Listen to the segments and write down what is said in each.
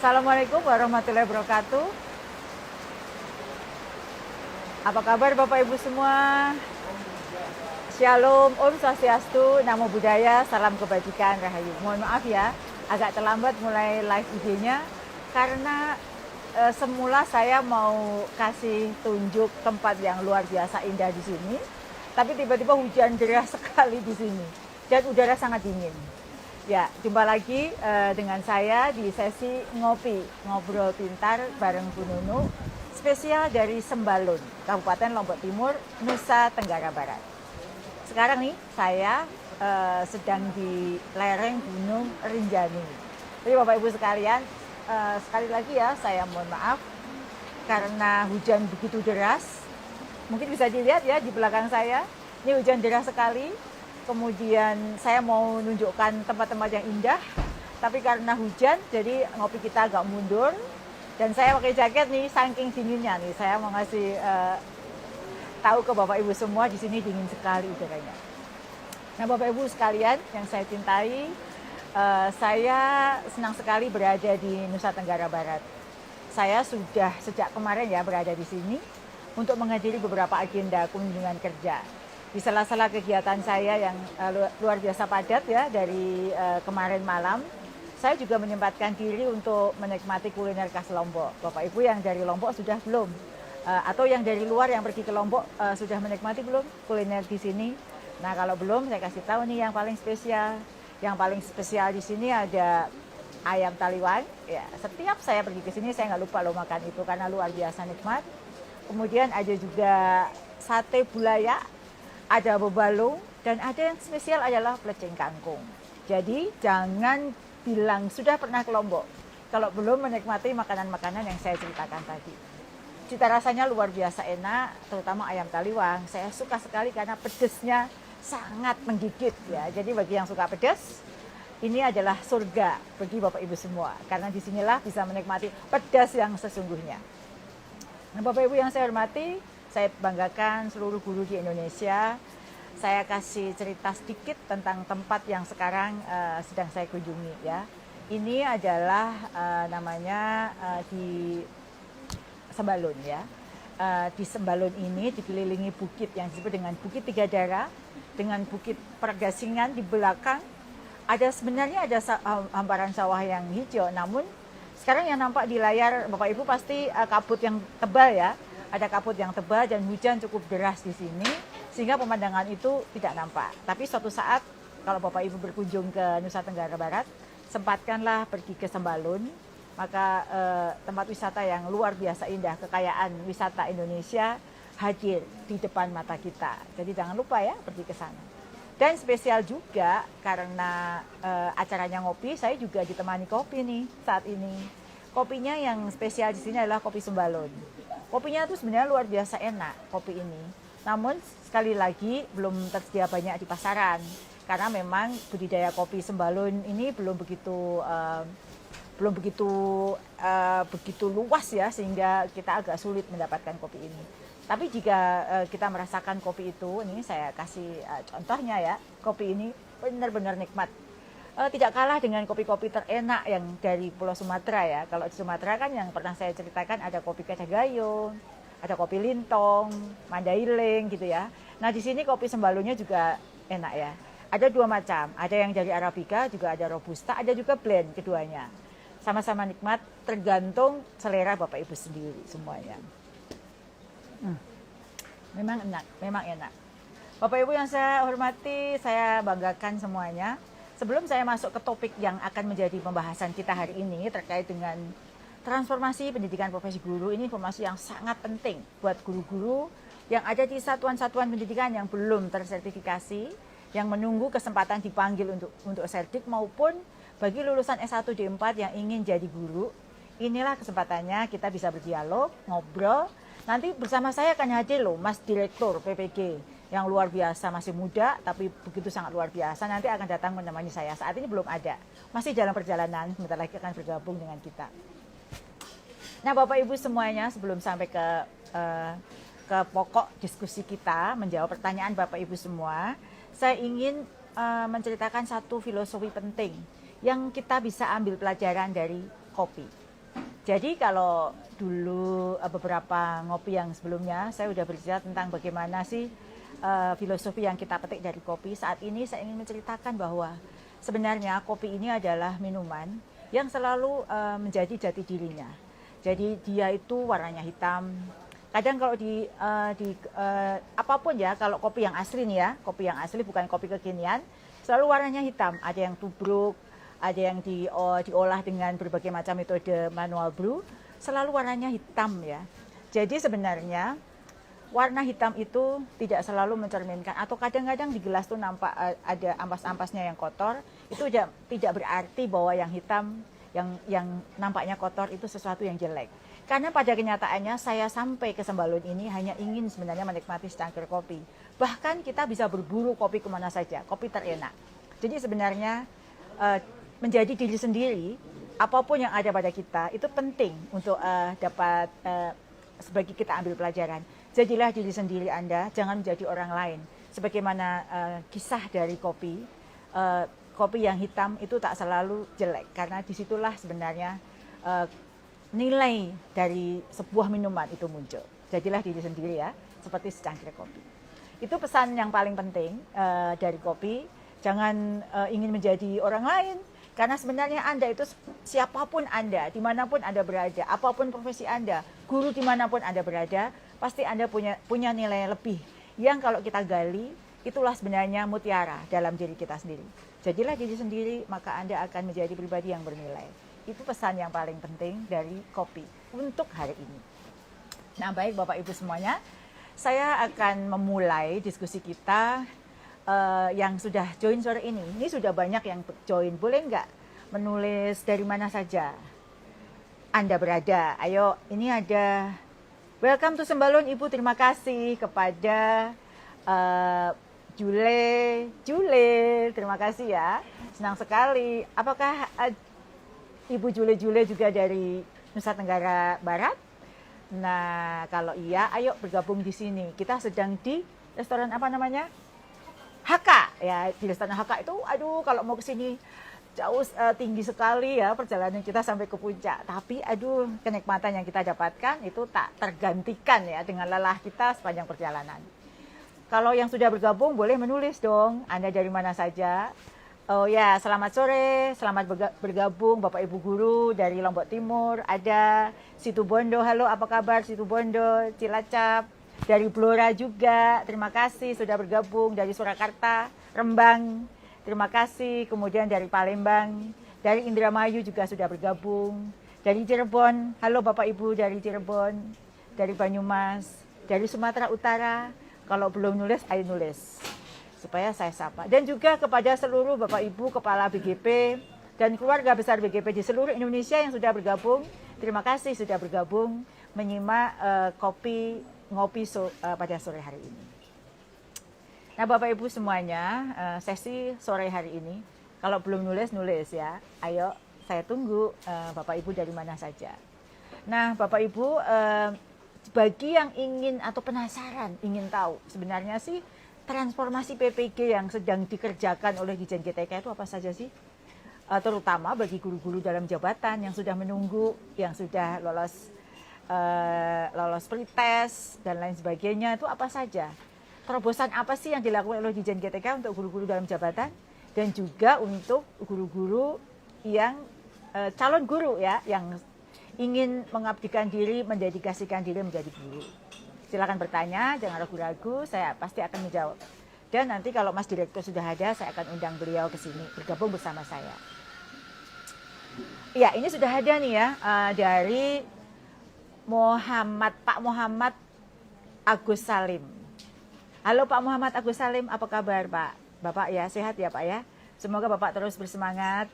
Assalamualaikum warahmatullahi wabarakatuh. Apa kabar Bapak Ibu semua? Shalom, Om Swastiastu, Namo Buddhaya, salam kebajikan, Rahayu. Mohon maaf ya, agak terlambat mulai live IG-nya karena semula saya mau kasih tunjuk tempat yang luar biasa indah di sini, tapi tiba-tiba hujan deras sekali di sini dan udara sangat dingin. Ya, jumpa lagi dengan saya di sesi ngobrol pintar bareng Bu Nunu, spesial dari Sembalun, Kabupaten Lombok Timur, Nusa Tenggara Barat. Sekarang nih saya sedang di lereng Gunung Rinjani. Jadi Bapak Ibu sekalian, sekali lagi ya saya mohon maaf karena hujan begitu deras. Mungkin bisa dilihat ya di belakang saya, ini hujan deras sekali. Kemudian saya mau menunjukkan tempat-tempat yang indah, tapi karena hujan jadi ngopi kita agak mundur. Dan saya pakai jaket nih, saking dinginnya nih. Saya mau ngasih tahu ke Bapak Ibu semua di sini dingin sekali udaranya. Nah Bapak Ibu sekalian yang saya cintai, saya senang sekali berada di Nusa Tenggara Barat. Saya sudah sejak kemarin ya berada di sini untuk menghadiri beberapa agenda kunjungan kerja. Di sela-sela kegiatan saya yang luar biasa padat ya dari kemarin malam, saya juga menyempatkan diri untuk menikmati kuliner khas Lombok. Bapak Ibu yang dari Lombok sudah belum? Atau yang dari luar yang pergi ke Lombok sudah menikmati belum kuliner di sini? Nah kalau belum saya kasih tahu nih yang paling spesial. Yang paling spesial di sini ada ayam taliwang. Ya, setiap saya pergi ke sini saya nggak lupa loh makan itu karena luar biasa nikmat. Kemudian ada juga sate bulaya, ada bebalung, dan ada yang spesial adalah plecing kangkung. Jadi jangan bilang sudah pernah ke Lombok kalau belum menikmati makanan-makanan yang saya ceritakan tadi. Cita rasanya luar biasa enak, terutama ayam taliwang. Saya suka sekali karena pedesnya sangat menggigit ya. Jadi bagi yang suka pedas, ini adalah surga bagi Bapak Ibu semua. Karena disinilah bisa menikmati pedas yang sesungguhnya. Nah Bapak Ibu yang saya hormati, saya banggakan seluruh guru di Indonesia. Saya kasih cerita sedikit tentang tempat yang sekarang sedang saya kunjungi ya. Ini adalah namanya di Sembalun ya. Di Sembalun ini dikelilingi bukit yang disebut dengan Bukit Tiga Darah, dengan Bukit Pergasingan di belakang. Sebenarnya ada hamparan sawah yang hijau, namun sekarang yang nampak di layar Bapak Ibu pasti kabut yang tebal ya. Ada kabut yang tebal dan hujan cukup deras di sini sehingga pemandangan itu tidak nampak. Tapi suatu saat kalau Bapak Ibu berkunjung ke Nusa Tenggara Barat, sempatkanlah pergi ke Sembalun. Maka tempat wisata yang luar biasa indah, kekayaan wisata Indonesia hadir di depan mata kita. Jadi jangan lupa ya pergi ke sana. Dan spesial juga karena acaranya ngopi, saya juga ditemani kopi nih saat ini. Kopinya yang spesial di sini adalah kopi Sembalun. Kopinya itu sebenarnya luar biasa enak kopi ini. Namun sekali lagi belum tersedia banyak di pasaran karena memang budidaya kopi Sembalun ini belum begitu begitu luas ya sehingga kita agak sulit mendapatkan kopi ini. Tapi jika kita merasakan kopi itu, ini saya kasih contohnya ya, kopi ini benar-benar nikmat. Tidak kalah dengan kopi-kopi terenak yang dari Pulau Sumatera ya. Kalau di Sumatera kan yang pernah saya ceritakan ada kopi Kacang Gayung, ada kopi Lintong, Mandailing gitu ya. Nah di sini kopi Sembalunnya juga enak ya. Ada dua macam, ada yang dari Arabica, juga ada Robusta, ada juga blend keduanya. Sama-sama nikmat, tergantung selera Bapak Ibu sendiri semuanya. Memang enak. Bapak Ibu yang saya hormati, saya banggakan semuanya. Sebelum saya masuk ke topik yang akan menjadi pembahasan kita hari ini terkait dengan transformasi pendidikan profesi guru, ini informasi yang sangat penting buat guru-guru yang ada di satuan-satuan pendidikan yang belum tersertifikasi, yang menunggu kesempatan dipanggil untuk sertif maupun bagi lulusan S1 D4 yang ingin jadi guru. Inilah kesempatannya kita bisa berdialog, ngobrol. Nanti bersama saya akan hadir loh Mas Direktur PPG yang luar biasa, masih muda tapi begitu sangat luar biasa. Nanti akan datang menemani saya. Saat ini belum ada, masih dalam perjalanan, sebentar lagi akan bergabung dengan kita. Nah Bapak Ibu semuanya, sebelum sampai ke pokok diskusi kita, menjawab pertanyaan Bapak Ibu semua, saya ingin menceritakan satu filosofi penting yang kita bisa ambil pelajaran dari kopi. Jadi kalau dulu beberapa ngopi yang sebelumnya saya sudah berbicara tentang bagaimana sih filosofi yang kita petik dari kopi. Saat ini saya ingin menceritakan bahwa sebenarnya kopi ini adalah minuman yang selalu menjadi jati dirinya. Jadi dia itu warnanya hitam. Kadang kalau di apapun ya, kalau kopi yang asli nih ya, kopi yang asli bukan kopi kekinian, selalu warnanya hitam. Ada yang tubruk, ada yang diolah dengan berbagai macam metode manual brew, selalu warnanya hitam ya. Jadi sebenarnya warna hitam itu tidak selalu mencerminkan, atau kadang-kadang di gelas tuh nampak ada ampas-ampasnya yang kotor, itu tidak berarti bahwa yang hitam, yang nampaknya kotor itu sesuatu yang jelek. Karena pada kenyataannya saya sampai ke Sembalun ini hanya ingin sebenarnya menikmati secangkir kopi. Bahkan kita bisa berburu kopi kemana saja, kopi terenak. Jadi sebenarnya menjadi diri sendiri, apapun yang ada pada kita itu penting untuk dapat sebagai kita ambil pelajaran. Jadilah diri sendiri Anda, jangan menjadi orang lain. Sebagaimana kisah dari kopi, kopi yang hitam itu tak selalu jelek, karena disitulah sebenarnya nilai dari sebuah minuman itu muncul. Jadilah diri sendiri ya, seperti secangkir kopi. Itu pesan yang paling penting dari kopi. Jangan ingin menjadi orang lain, karena sebenarnya Anda itu siapapun Anda, dimanapun Anda berada, apapun profesi Anda, guru dimanapun Anda berada, pasti Anda punya nilai lebih. Yang kalau kita gali, itulah sebenarnya mutiara dalam diri kita sendiri. Jadilah diri sendiri, maka Anda akan menjadi pribadi yang bernilai. Itu pesan yang paling penting dari kopi untuk hari ini. Nah baik Bapak Ibu semuanya, saya akan memulai diskusi kita yang sudah join sore ini. Ini sudah banyak yang join, boleh nggak menulis dari mana saja Anda berada? Ayo, ini ada welcome to Sembalun Ibu, terima kasih kepada Jule, terima kasih ya, senang sekali. Apakah Ibu Jule juga dari Nusa Tenggara Barat? Nah, kalau iya, ayo bergabung di sini. Kita sedang di restoran apa namanya? Haka. Ya, di restoran Haka itu, aduh, kalau mau ke sini jauh tinggi sekali ya perjalanan kita sampai ke puncak. Tapi, aduh, kenikmatan yang kita dapatkan itu tak tergantikan ya dengan lelah kita sepanjang perjalanan. Kalau yang sudah bergabung boleh menulis dong. Anda dari mana saja? Oh ya, selamat sore, selamat bergabung Bapak Ibu Guru dari Lombok Timur. Ada Situbondo, halo apa kabar Situbondo, Cilacap, dari Blora juga, terima kasih sudah bergabung. Dari Surakarta, Rembang, terima kasih. Kemudian dari Palembang, dari Indramayu juga sudah bergabung. Dari Cirebon, halo Bapak Ibu dari Cirebon, dari Banyumas, dari Sumatera Utara. Kalau belum nulis, ayo nulis supaya saya sapa. Dan juga kepada seluruh Bapak Ibu Kepala BGP dan keluarga besar BGP di seluruh Indonesia yang sudah bergabung. Terima kasih sudah bergabung menyimak ngopi pada sore hari ini. Nah Bapak Ibu semuanya, sesi sore hari ini, kalau belum nulis ya. Ayo saya tunggu Bapak Ibu dari mana saja. Nah Bapak Ibu, bagi yang ingin atau penasaran, ingin tahu sebenarnya sih transformasi PPG yang sedang dikerjakan oleh Ditjen GTK itu apa saja sih? Terutama bagi guru-guru dalam jabatan yang sudah menunggu, yang sudah lolos pretest dan lain sebagainya, itu apa saja? Terobosan apa sih yang dilakukan oleh Ditjen GTK untuk guru-guru dalam jabatan dan juga untuk guru-guru yang calon guru ya, yang ingin mengabdikan diri, mendedikasikan diri menjadi guru. Silakan bertanya, jangan ragu-ragu, saya pasti akan menjawab. Dan nanti kalau Mas Direktur sudah ada, saya akan undang beliau ke sini, bergabung bersama saya. Ya, ini sudah ada nih ya, dari Pak Muhammad Agus Salim. Halo Pak Muhammad Agus Salim, apa kabar Pak? Bapak ya, sehat ya Pak ya? Semoga Bapak terus bersemangat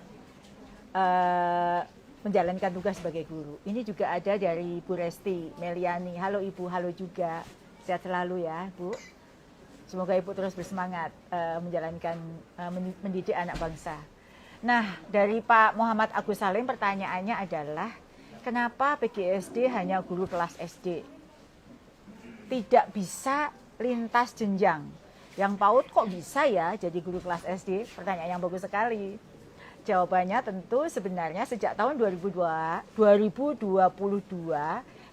menjalankan tugas sebagai guru. Ini juga ada dari Bu Resti Meliani. Halo Ibu, halo juga. Sehat selalu ya Bu. Semoga Ibu terus bersemangat menjalankan, mendidik anak bangsa. Nah, dari Pak Muhammad Agus Salim pertanyaannya adalah, kenapa PGSD hanya guru kelas SD? Tidak bisa lintas jenjang. Yang PAUD kok bisa ya jadi guru kelas SD? Pertanyaan yang bagus sekali. jawabannya tentu sebenarnya sejak tahun 2022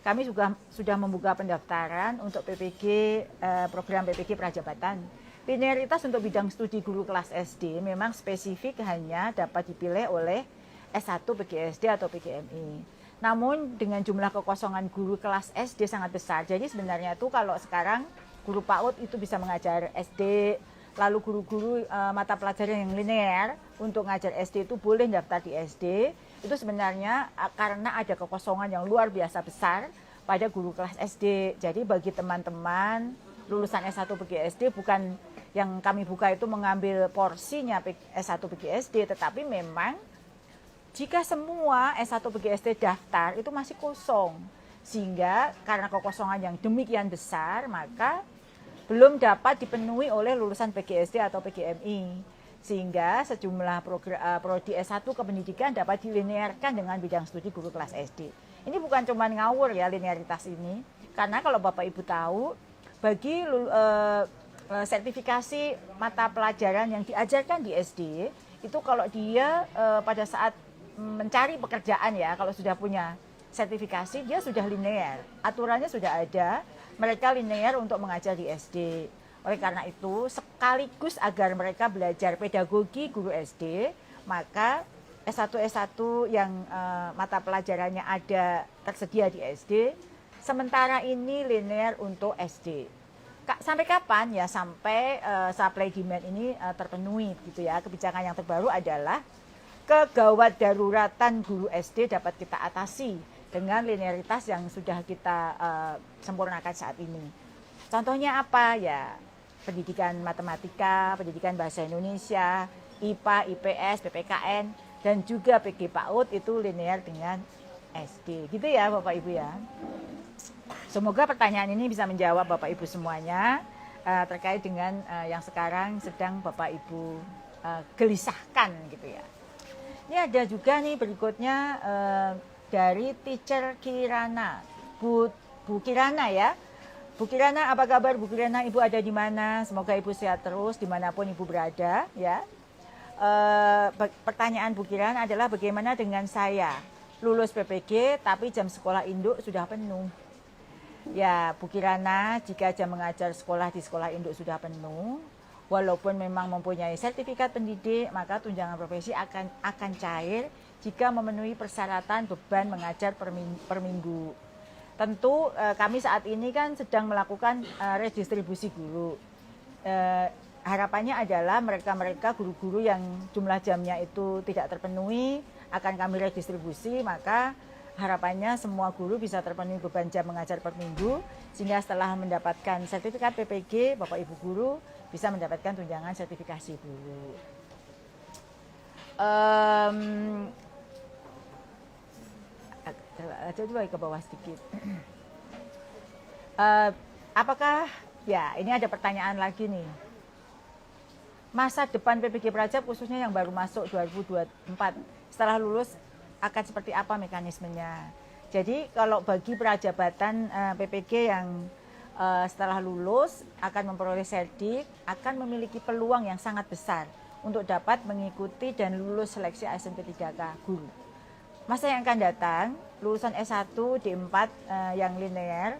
kami sudah membuka pendaftaran untuk PPG, program PPG Prajabatan. Linearitas untuk bidang studi guru kelas SD memang spesifik hanya dapat dipilih oleh S1 PGSD atau PGMI. Namun dengan jumlah kekosongan guru kelas SD sangat besar. Jadi sebenarnya itu kalau sekarang guru PAUD itu bisa mengajar SD, lalu guru-guru mata pelajaran yang linear untuk ngajar SD itu boleh daftar di SD. Itu sebenarnya karena ada kekosongan yang luar biasa besar pada guru kelas SD. Jadi bagi teman-teman lulusan S1 PGSD, bukan yang kami buka itu mengambil porsinya S1 PGSD, tetapi memang jika semua S1 PGSD daftar itu masih kosong. Sehingga karena kekosongan yang demikian besar, maka belum dapat dipenuhi oleh lulusan PGSD atau PGMI. Sehingga sejumlah prodi S1 kependidikan dapat dilinearkan dengan bidang studi guru kelas SD. Ini bukan cuma ngawur ya linearitas ini. Karena kalau Bapak Ibu tahu, bagi sertifikasi mata pelajaran yang diajarkan di SD, itu kalau dia pada saat mencari pekerjaan ya, kalau sudah punya sertifikasi, dia sudah linear. Aturannya sudah ada, mereka linear untuk mengajar di SD. Oleh karena itu, sekaligus agar mereka belajar pedagogi guru SD, maka S1 yang mata pelajarannya ada tersedia di SD, sementara ini linear untuk SD. Sampai kapan? Ya sampai supply demand ini terpenuhi gitu ya. Kebijakan yang terbaru adalah kegawat daruratan guru SD dapat kita atasi dengan linearitas yang sudah kita sempurnakan saat ini. Contohnya apa ya? Pendidikan matematika, pendidikan bahasa Indonesia, IPA, IPS, PPKN, dan juga PG PAUD itu linear dengan SD. Gitu ya Bapak Ibu ya. Semoga pertanyaan ini bisa menjawab Bapak Ibu semuanya terkait dengan yang sekarang sedang Bapak Ibu gelisahkan gitu ya. Ini ada juga nih berikutnya dari teacher Kirana, Bu Kirana ya. Bu Kirana, apa kabar Bu Kirana? Ibu ada di mana? Semoga Ibu sehat terus dimanapun Ibu berada ya. Pertanyaan Bu Kirana adalah bagaimana dengan saya? Lulus PPG tapi jam sekolah induk sudah penuh. Ya Bu Kirana, jika jam mengajar sekolah di sekolah induk sudah penuh, walaupun memang mempunyai sertifikat pendidik, maka tunjangan profesi akan cair jika memenuhi persyaratan beban mengajar per minggu. Tentu kami saat ini kan sedang melakukan redistribusi guru. Harapannya adalah mereka guru-guru yang jumlah jamnya itu tidak terpenuhi akan kami redistribusi, maka harapannya semua guru bisa terpenuhi beban jam mengajar per minggu, sehingga setelah mendapatkan sertifikat PPG, Bapak Ibu guru bisa mendapatkan tunjangan sertifikasi guru. Coba ke bawah sedikit. Apakah, ya ini ada pertanyaan lagi nih. Masa depan PPG Prajab khususnya yang baru masuk 2024, setelah lulus akan seperti apa mekanismenya? Jadi kalau bagi prajabatan PPG yang setelah lulus akan memperoleh serdik, akan memiliki peluang yang sangat besar untuk dapat mengikuti dan lulus seleksi ASN P3K guru. Masa yang akan datang, lulusan S1 D4 yang linear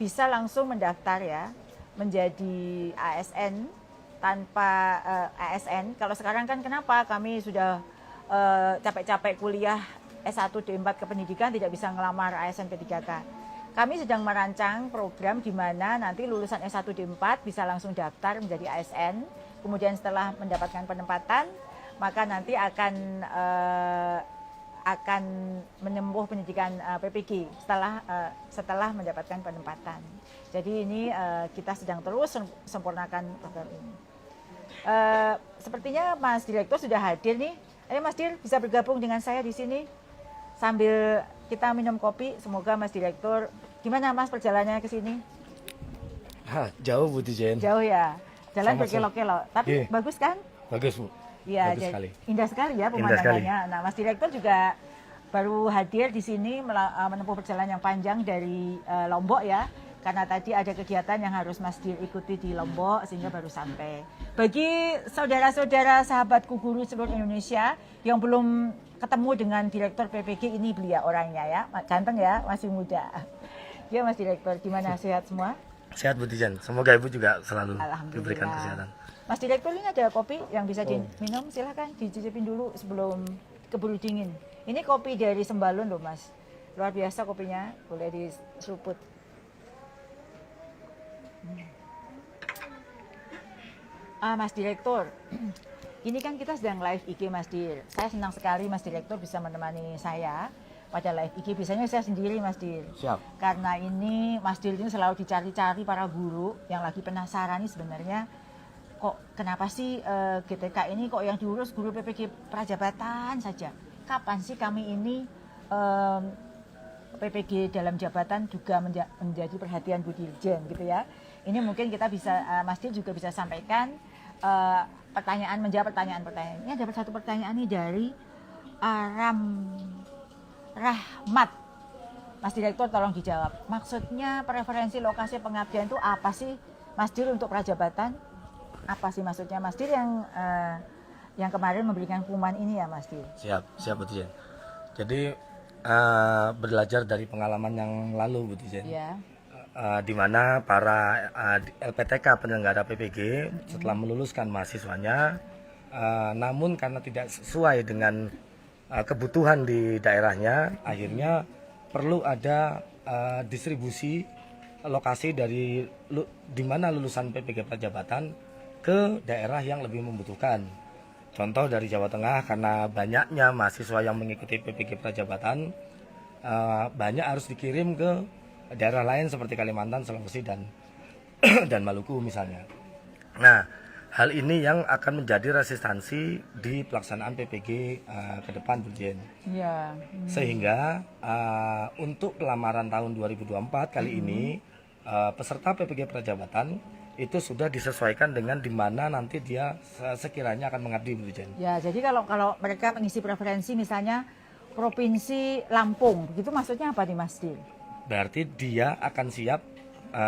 bisa langsung mendaftar ya menjadi ASN tanpa ASN. Kalau sekarang kan kenapa kami sudah capek-capek kuliah S1 D4 kependidikan tidak bisa ngelamar ASN P3K. Kami sedang merancang program di mana nanti lulusan S1 D4 bisa langsung daftar menjadi ASN. Kemudian setelah mendapatkan penempatan, maka nanti akan menempuh pendidikan PPG setelah mendapatkan penempatan. Jadi ini kita sedang terus sempurnakan program ini. Sepertinya Mas Direktur sudah hadir nih. Ayo Mas Dir, bisa bergabung dengan saya di sini sambil kita minum kopi. Semoga Mas Direktur, gimana Mas perjalanannya ke sini? Jauh Bu Dijen. Jauh ya, jalan berkelok-kelok. Tapi bagus kan? Bagus Bu. Iya, sekali. Indah sekali ya pemandangannya. Nah, Mas Direktur juga baru hadir di sini menempuh perjalanan yang panjang dari Lombok ya karena tadi ada kegiatan yang harus Mas Dir ikuti di Lombok sehingga baru sampai. Bagi saudara-saudara sahabatku guru seluruh Indonesia yang belum ketemu dengan Direktur PPG, ini beliau orangnya ya, ganteng ya, masih muda. Ya Mas Direktur, gimana, sehat semua? Sehat Bu Tijen, semoga Ibu juga selalu Alhamdulillah. diberikan kesehatan. Mas Direktur, ini ada kopi yang bisa diminum, silahkan dicicipin dulu sebelum keburu dingin. Ini kopi dari Sembalun loh Mas, luar biasa kopinya, boleh diseruput. Mas Direktur, ini kan kita sedang live IG Mas Dir. Saya senang sekali Mas Direktur bisa menemani saya pada live IG. Biasanya saya sendiri Mas Dir. Siap. Karena ini Mas Dir ini selalu dicari-cari para guru yang lagi penasaran nih sebenarnya kok kenapa sih GTK ini kok yang diurus guru PPG Prajabatan saja. Kapan sih kami ini PPG dalam jabatan juga menjadi perhatian Bu Dirjen gitu ya. Ini mungkin kita bisa, Mas Dir juga bisa sampaikan menjawab pertanyaan-pertanyaan. Ini ada satu pertanyaan nih dari Aram Rahmat. Mas Direktur tolong dijawab. Maksudnya preferensi lokasi pengabdian itu apa sih Mas Dir untuk Prajabatan? Apa sih maksudnya Mas Dir yang kemarin memberikan pengumuman ini ya Mas Dir? Siap Bu Tijen. Jadi belajar dari pengalaman yang lalu Bu Tijen. Ya. Di mana para LPTK penyelenggara PPG setelah meluluskan mahasiswanya, namun karena tidak sesuai dengan kebutuhan di daerahnya, akhirnya perlu ada distribusi lokasi dari di mana lulusan PPG Prajabatan ke daerah yang lebih membutuhkan. Contoh dari Jawa Tengah, karena banyaknya mahasiswa yang mengikuti PPG Prajabatan, banyak harus dikirim ke daerah lain seperti Kalimantan, Sulawesi dan Maluku misalnya. Nah, hal ini yang akan menjadi resistansi di pelaksanaan PPG ke depan, Bu Jen. Ya. Sehingga untuk pelamaran tahun 2024 kali ini peserta PPG Prajabatan itu sudah disesuaikan dengan di mana nanti dia sekiranya akan mengabdi, Bu Jen. Ya, jadi kalau mereka mengisi preferensi misalnya Provinsi Lampung, begitu maksudnya apa nih Mas Dir? Berarti dia akan siap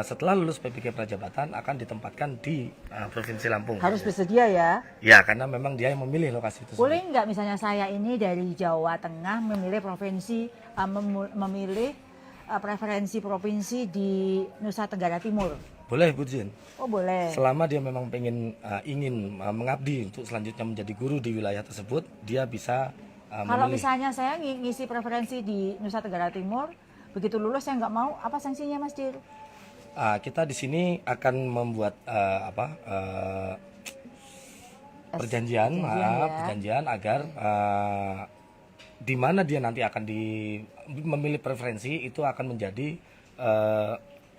setelah lulus PPG Prajabatan akan ditempatkan di Provinsi Lampung. Harus bersedia ya? Ya, karena memang dia yang memilih lokasi itu. Boleh nggak misalnya saya ini dari Jawa Tengah memilih provinsi, memilih preferensi provinsi di Nusa Tenggara Timur? Boleh Bu Jin. Oh boleh. Selama dia memang ingin mengabdi untuk selanjutnya menjadi guru di wilayah tersebut, dia bisa Kalau memilih. misalnya saya ngisi preferensi di Nusa Tenggara Timur, begitu lulus saya nggak mau, apa sanksinya Mas Dir? Kita di sini akan membuat perjanjian agar di mana dia nanti akan memilih preferensi itu akan menjadi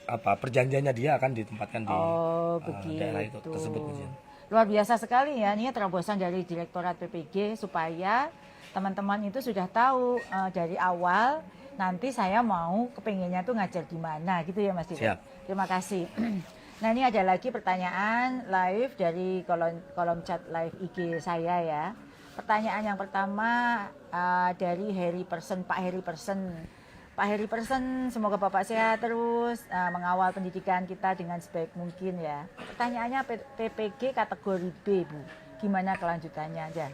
perjanjiannya dia akan ditempatkan di daerah itu tersebut. Luar biasa sekali ya, ini terobosan dari Direktorat PPG supaya teman-teman itu sudah tahu dari awal nanti saya mau kepinginnya tuh ngajar di mana gitu ya Mas Dir. Siap. Terima kasih. Nah ini ada lagi pertanyaan live dari kolom chat live IG saya ya. Pertanyaan yang pertama dari Pak Harry Person. Pak Harry Person, semoga Bapak sehat terus mengawal pendidikan kita dengan sebaik mungkin ya. Pertanyaannya PPG kategori B Bu, gimana kelanjutannya aja.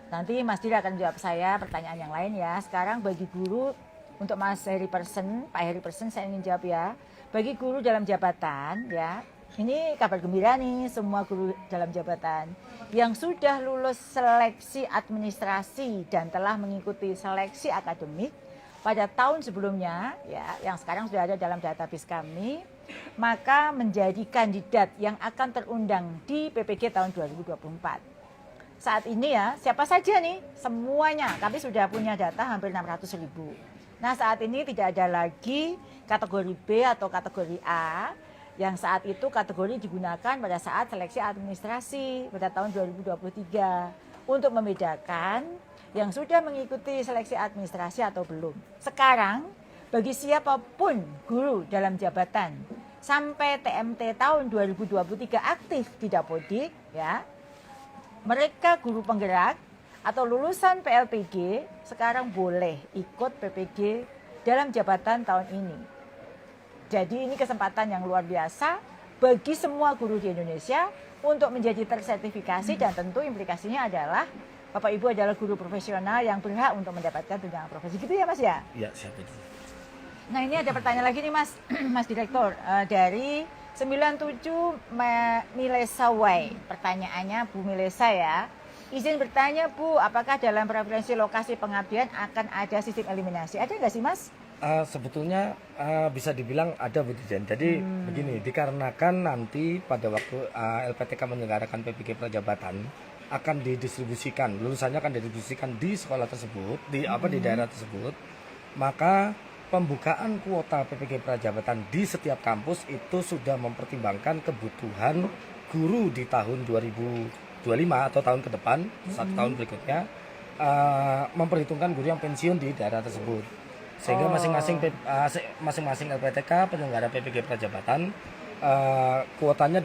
Nanti Mas Dir akan jawab saya pertanyaan yang lain ya. Sekarang bagi guru, untuk Mas Harry Person, Pak Harry Person saya ingin jawab ya. Bagi guru dalam jabatan ya, ini kabar gembira nih semua guru dalam jabatan yang sudah lulus seleksi administrasi dan telah mengikuti seleksi akademik pada tahun sebelumnya ya, yang sekarang sudah ada dalam database kami, maka menjadi kandidat yang akan terundang di PPG tahun 2024. Saat ini ya, siapa saja nih? Semuanya, kami sudah punya data hampir 600.000. Nah saat ini tidak ada lagi kategori B atau kategori A, yang saat itu kategori digunakan pada saat seleksi administrasi pada tahun 2023 untuk membedakan yang sudah mengikuti seleksi administrasi atau belum. Sekarang bagi siapapun guru dalam jabatan sampai TMT tahun 2023 aktif di Dapodik ya, mereka guru penggerak atau lulusan PLPG sekarang boleh ikut PPG dalam jabatan tahun ini. Jadi ini kesempatan yang luar biasa bagi semua guru di Indonesia untuk menjadi tersertifikasi dan tentu implikasinya adalah Bapak Ibu adalah guru profesional yang berhak untuk mendapatkan tunjangan profesi. Gitu ya Mas ya? Iya, siap itu. Nah ini ada pertanyaan lagi nih Mas, Mas Direktur, dari 97 Milesa Way. Pertanyaannya Bu Milesa ya. Izin bertanya Bu, apakah dalam preferensi lokasi pengabdian akan ada sistem eliminasi? Ada nggak sih Mas? Sebetulnya bisa dibilang ada Bu Dijen. Jadi begini, dikarenakan nanti pada waktu LPTK menyelenggarakan PPG Prajabatan akan didistribusikan, lulusannya akan didistribusikan di sekolah tersebut, di daerah tersebut, maka pembukaan kuota PPG Prajabatan di setiap kampus itu sudah mempertimbangkan kebutuhan guru di tahun 2025 atau tahun ke depan, satu tahun berikutnya, memperhitungkan guru yang pensiun di daerah tersebut. Sehingga masing-masing LPTK penyelenggara PPG Prajabatan kuotanya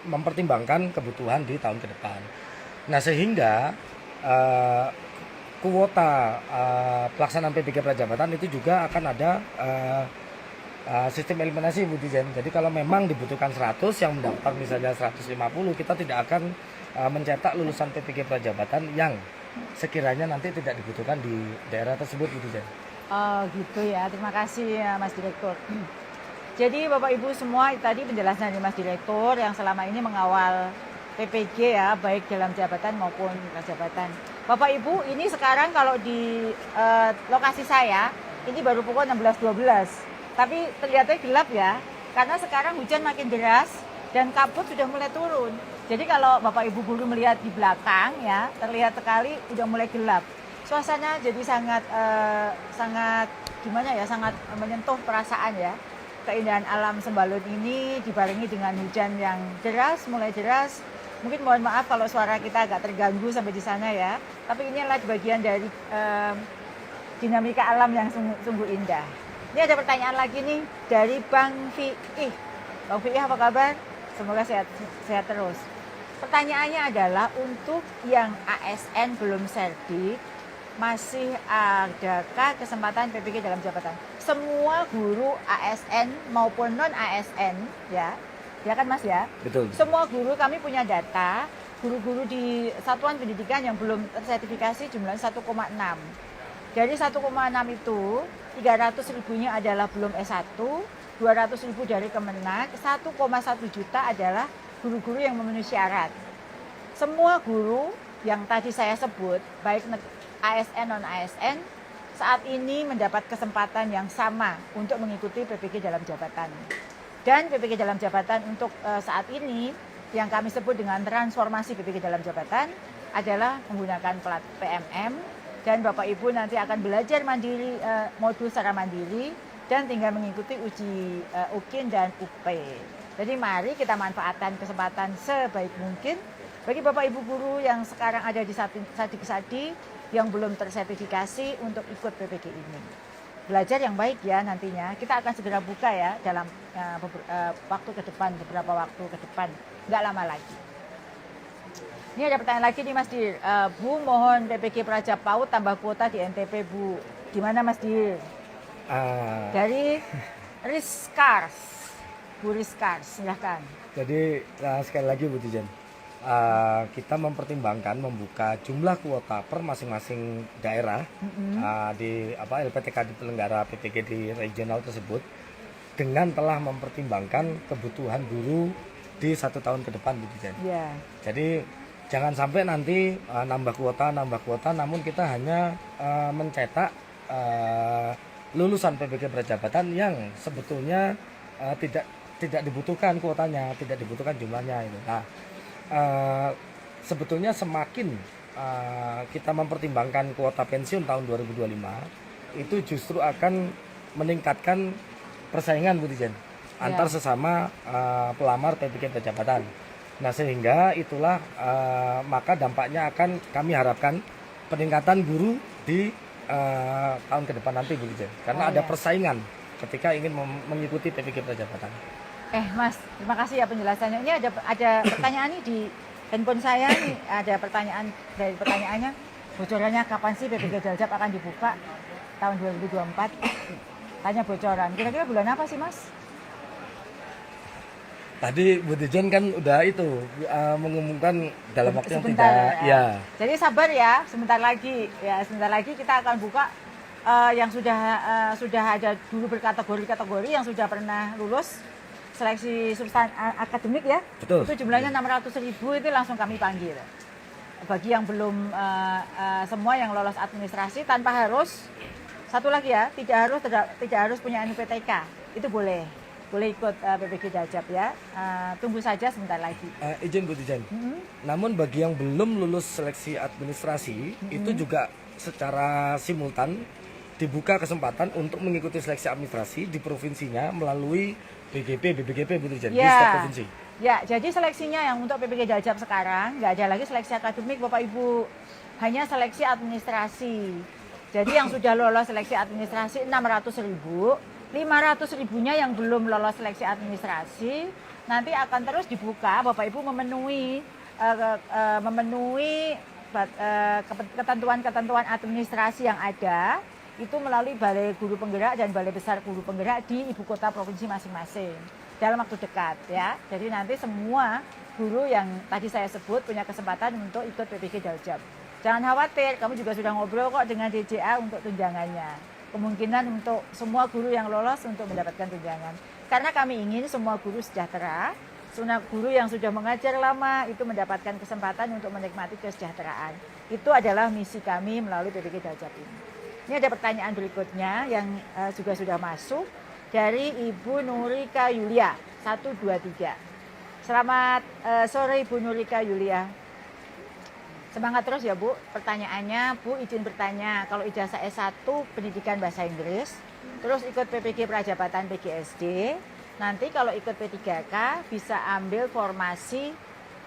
mempertimbangkan kebutuhan di tahun ke depan. Nah sehingga kuota pelaksanaan PPG Prajabatan itu juga akan ada sistem eliminasi Bu Dijen. Jadi kalau memang dibutuhkan 100 yang mendapat misalnya 150, kita tidak akan mencetak lulusan PPG Prajabatan yang sekiranya nanti tidak dibutuhkan di daerah tersebut Bu Dijen. Oh gitu ya, terima kasih ya Mas Direktur. Jadi Bapak Ibu semua tadi penjelasan dari Mas Direktur yang selama ini mengawal PPG ya, baik dalam jabatan maupun prajabatan. Bapak Ibu, ini sekarang kalau di lokasi saya, ini baru pukul 16.12. Tapi terlihatnya gelap ya, karena sekarang hujan makin deras dan kabut sudah mulai turun. Jadi kalau Bapak Ibu guru melihat di belakang ya, terlihat sekali udah mulai gelap. Suasana jadi sangat gimana ya, sangat menyentuh perasaan ya. Keindahan alam Sembalun ini dibarengi dengan hujan yang deras, mulai deras. Mungkin mohon maaf kalau suara kita agak terganggu sampai di sana ya. Tapi ini adalah bagian dari dinamika alam yang sungguh indah. Ini ada pertanyaan lagi nih dari Bang Fiih. Bang Fiih apa kabar? Semoga sehat terus. Pertanyaannya adalah untuk yang ASN belum sertif, masih adakah kesempatan PPG dalam jabatan? Semua guru ASN maupun non ASN ya kan Mas ya? Betul. Semua guru kami punya data, guru-guru di satuan pendidikan yang belum tersertifikasi jumlahnya 1,6. Dari 1,6 itu 300 ribunya adalah belum S1, 200 ribu dari Kemenak, 1,1 juta adalah guru-guru yang memenuhi syarat. Semua guru yang tadi saya sebut, baik ASN non ASN, saat ini mendapat kesempatan yang sama untuk mengikuti PPG dalam jabatan. Dan PPG dalam jabatan untuk saat ini yang kami sebut dengan transformasi PPG dalam jabatan adalah menggunakan plat PMM, dan Bapak Ibu nanti akan belajar mandiri, modul secara mandiri dan tinggal mengikuti uji UKIN dan UP. Jadi mari kita manfaatkan kesempatan sebaik mungkin bagi Bapak Ibu guru yang sekarang ada di Sadik-Sadi yang belum tersertifikasi untuk ikut PPG ini. Belajar yang baik ya nantinya. Kita akan segera buka ya dalam waktu ke depan, beberapa waktu ke depan. Nggak lama lagi. Ini ada pertanyaan lagi nih Mas Dir. Bu, mohon PPG Praja PAUD tambah kuota di NTP Bu. Gimana Mas Dir? Dari Rizkars. Bu Rizkars, silahkan. Jadi sekali lagi Bu Dijen, kita mempertimbangkan membuka jumlah kuota per masing-masing daerah di LPTK di penyelenggara PPG di regional tersebut dengan telah mempertimbangkan kebutuhan guru di 1 tahun ke depan Bu Dijen. Yeah. Jadi jangan sampai nanti nambah kuota, namun kita hanya mencetak lulusan PPG Prajabatan yang sebetulnya tidak dibutuhkan kuotanya, tidak dibutuhkan jumlahnya itu. Nah, sebetulnya semakin kita mempertimbangkan kuota pensiun tahun 2025 itu justru akan meningkatkan persaingan Bu Dijen antar sesama pelamar PPG Prajabatan. Nah sehingga itulah maka dampaknya akan kami harapkan peningkatan guru di tahun ke depan nanti Bu Dijen, karena ada persaingan ketika ingin mengikuti PPG Prajabatan. Mas, terima kasih ya penjelasannya. Ini ada pertanyaan nih di handphone saya nih, ada pertanyaan dari pertanyaannya, bocorannya kapan sih PPG Daljab akan dibuka tahun 2024? Tanya bocoran. Kira-kira bulan apa sih, Mas? Tadi Bu Dirjen kan udah itu mengumumkan dalam waktu yang Sebentar, tidak, ya. Jadi sabar ya, sebentar lagi. Ya, sebentar lagi kita akan buka yang sudah ada dulu berkategori-kategori yang sudah pernah lulus seleksi akademik ya. Betul. Itu jumlahnya 600.000 itu langsung kami panggil. Bagi yang belum semua yang lolos administrasi tanpa harus satu lagi ya, tidak harus punya NUPTK. Itu boleh ikut PPG Dajab ya. Tunggu saja sebentar lagi. Izin Bu Dirjen. Namun bagi yang belum lulus seleksi administrasi itu juga secara simultan dibuka kesempatan untuk mengikuti seleksi administrasi di provinsinya melalui BBGP Bu Dirjen di setiap provinsi. Ya, jadi seleksinya yang untuk PPG Dajab sekarang nggak ada lagi seleksi akademik Bapak Ibu, hanya seleksi administrasi. Jadi yang sudah lolos seleksi administrasi 600.000, 500.000-nya yang belum lolos seleksi administrasi nanti akan terus dibuka. Bapak Ibu memenuhi ketentuan-ketentuan administrasi yang ada itu melalui Balai Guru Penggerak dan Balai Besar Guru Penggerak di ibu kota provinsi masing-masing dalam waktu dekat ya. Jadi nanti semua guru yang tadi saya sebut punya kesempatan untuk ikut PPG Dajab. Jangan khawatir, kamu juga sudah ngobrol kok dengan DJA untuk tunjangannya. Kemungkinan untuk semua guru yang lolos untuk mendapatkan tunjangan. Karena kami ingin semua guru sejahtera, semua guru yang sudah mengajar lama itu mendapatkan kesempatan untuk menikmati kesejahteraan. Itu adalah misi kami melalui PPG Dajab ini. Ini ada pertanyaan berikutnya yang juga sudah masuk dari Ibu Nurika Yulia 123. Selamat sore Ibu Nurika Yulia. Semangat terus ya Bu. Pertanyaannya, Bu izin bertanya, kalau ijazah S1 pendidikan bahasa Inggris, terus ikut PPG Prajabatan PGSD, nanti kalau ikut P3K bisa ambil formasi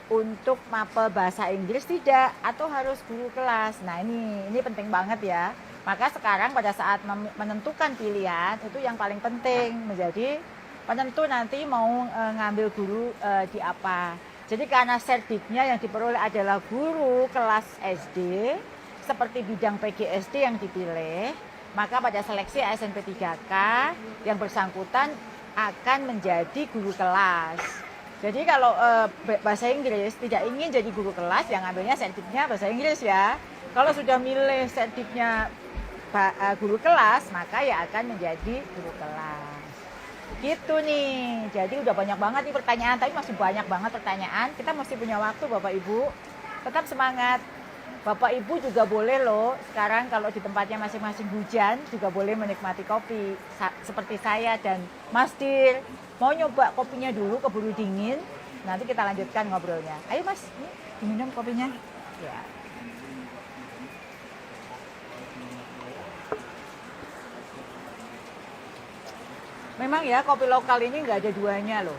untuk mapel bahasa Inggris tidak? Atau harus guru kelas? Nah ini penting banget ya. Maka sekarang pada saat menentukan pilihan, itu yang paling penting menjadi penentu nanti mau ngambil guru di apa. Jadi karena serdiknya yang diperoleh adalah guru kelas SD, seperti bidang PGSD yang dipilih, maka pada seleksi ASN P3K yang bersangkutan akan menjadi guru kelas. Jadi kalau bahasa Inggris tidak ingin jadi guru kelas, yang ambilnya serdiknya bahasa Inggris ya. Kalau sudah milih serdiknya guru kelas, maka ya akan menjadi guru kelas. Gitu nih, jadi udah banyak banget nih pertanyaan, tapi masih banyak banget pertanyaan. Kita mesti punya waktu Bapak Ibu, tetap semangat. Bapak Ibu juga boleh loh, sekarang kalau di tempatnya masing-masing hujan, juga boleh menikmati kopi. Seperti saya dan Mas Dir, mau nyoba kopinya dulu, keburu dingin, nanti kita lanjutkan ngobrolnya. Ayo Mas, ini diminum kopinya. Ya. Memang ya kopi lokal ini nggak ada duanya loh.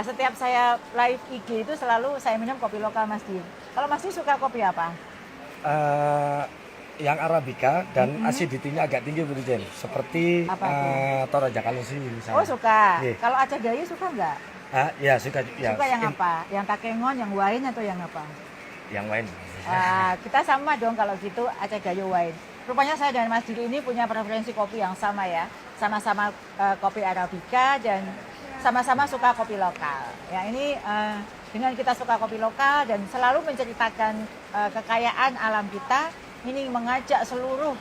Setiap saya live IG itu selalu saya minum kopi lokal Mas Dir. Kalau Mas Dir suka kopi apa? Yang Arabica dan acidity-nya agak tinggi Bu Dirjen. Seperti Toraja Kalusi misalnya. Oh suka. Yeah. Kalau Aceh Gayo suka nggak? Ya suka. Ya. Suka yang apa? Yang takengon, yang wine atau yang apa? Yang wine. Kita sama dong kalau gitu Aceh Gayo wine. Rupanya saya dan Mas Dir ini punya preferensi kopi yang sama ya. Sama-sama kopi Arabica dan sama-sama suka kopi lokal. Ya ini dengan kita suka kopi lokal dan selalu menceritakan kekayaan alam kita, ini mengajak seluruh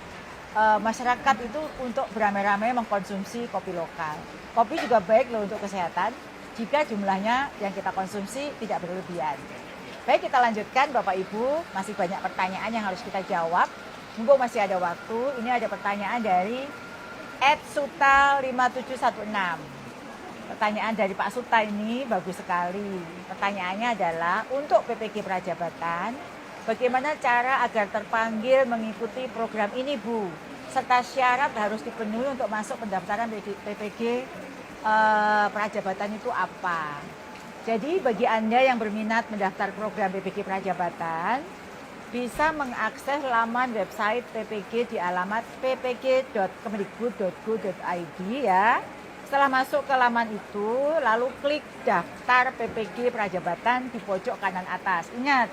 masyarakat itu untuk beramai-ramai mengkonsumsi kopi lokal. Kopi juga baik loh untuk kesehatan jika jumlahnya yang kita konsumsi tidak berlebihan. Baik, kita lanjutkan Bapak Ibu, masih banyak pertanyaan yang harus kita jawab. Mumpung masih ada waktu, ini ada pertanyaan dari @sutal5716. Pertanyaan dari Pak Suta ini bagus sekali. Pertanyaannya adalah untuk PPG Prajabatan, bagaimana cara agar terpanggil mengikuti program ini Bu? Serta syarat harus dipenuhi untuk masuk pendaftaran PPG Prajabatan itu apa? Jadi bagi Anda yang berminat mendaftar program PPG Prajabatan, bisa mengakses laman website PPG di alamat ppg.kemdikbud.go.id ya. Setelah masuk ke laman itu, lalu klik daftar PPG Prajabatan di pojok kanan atas. Ingat,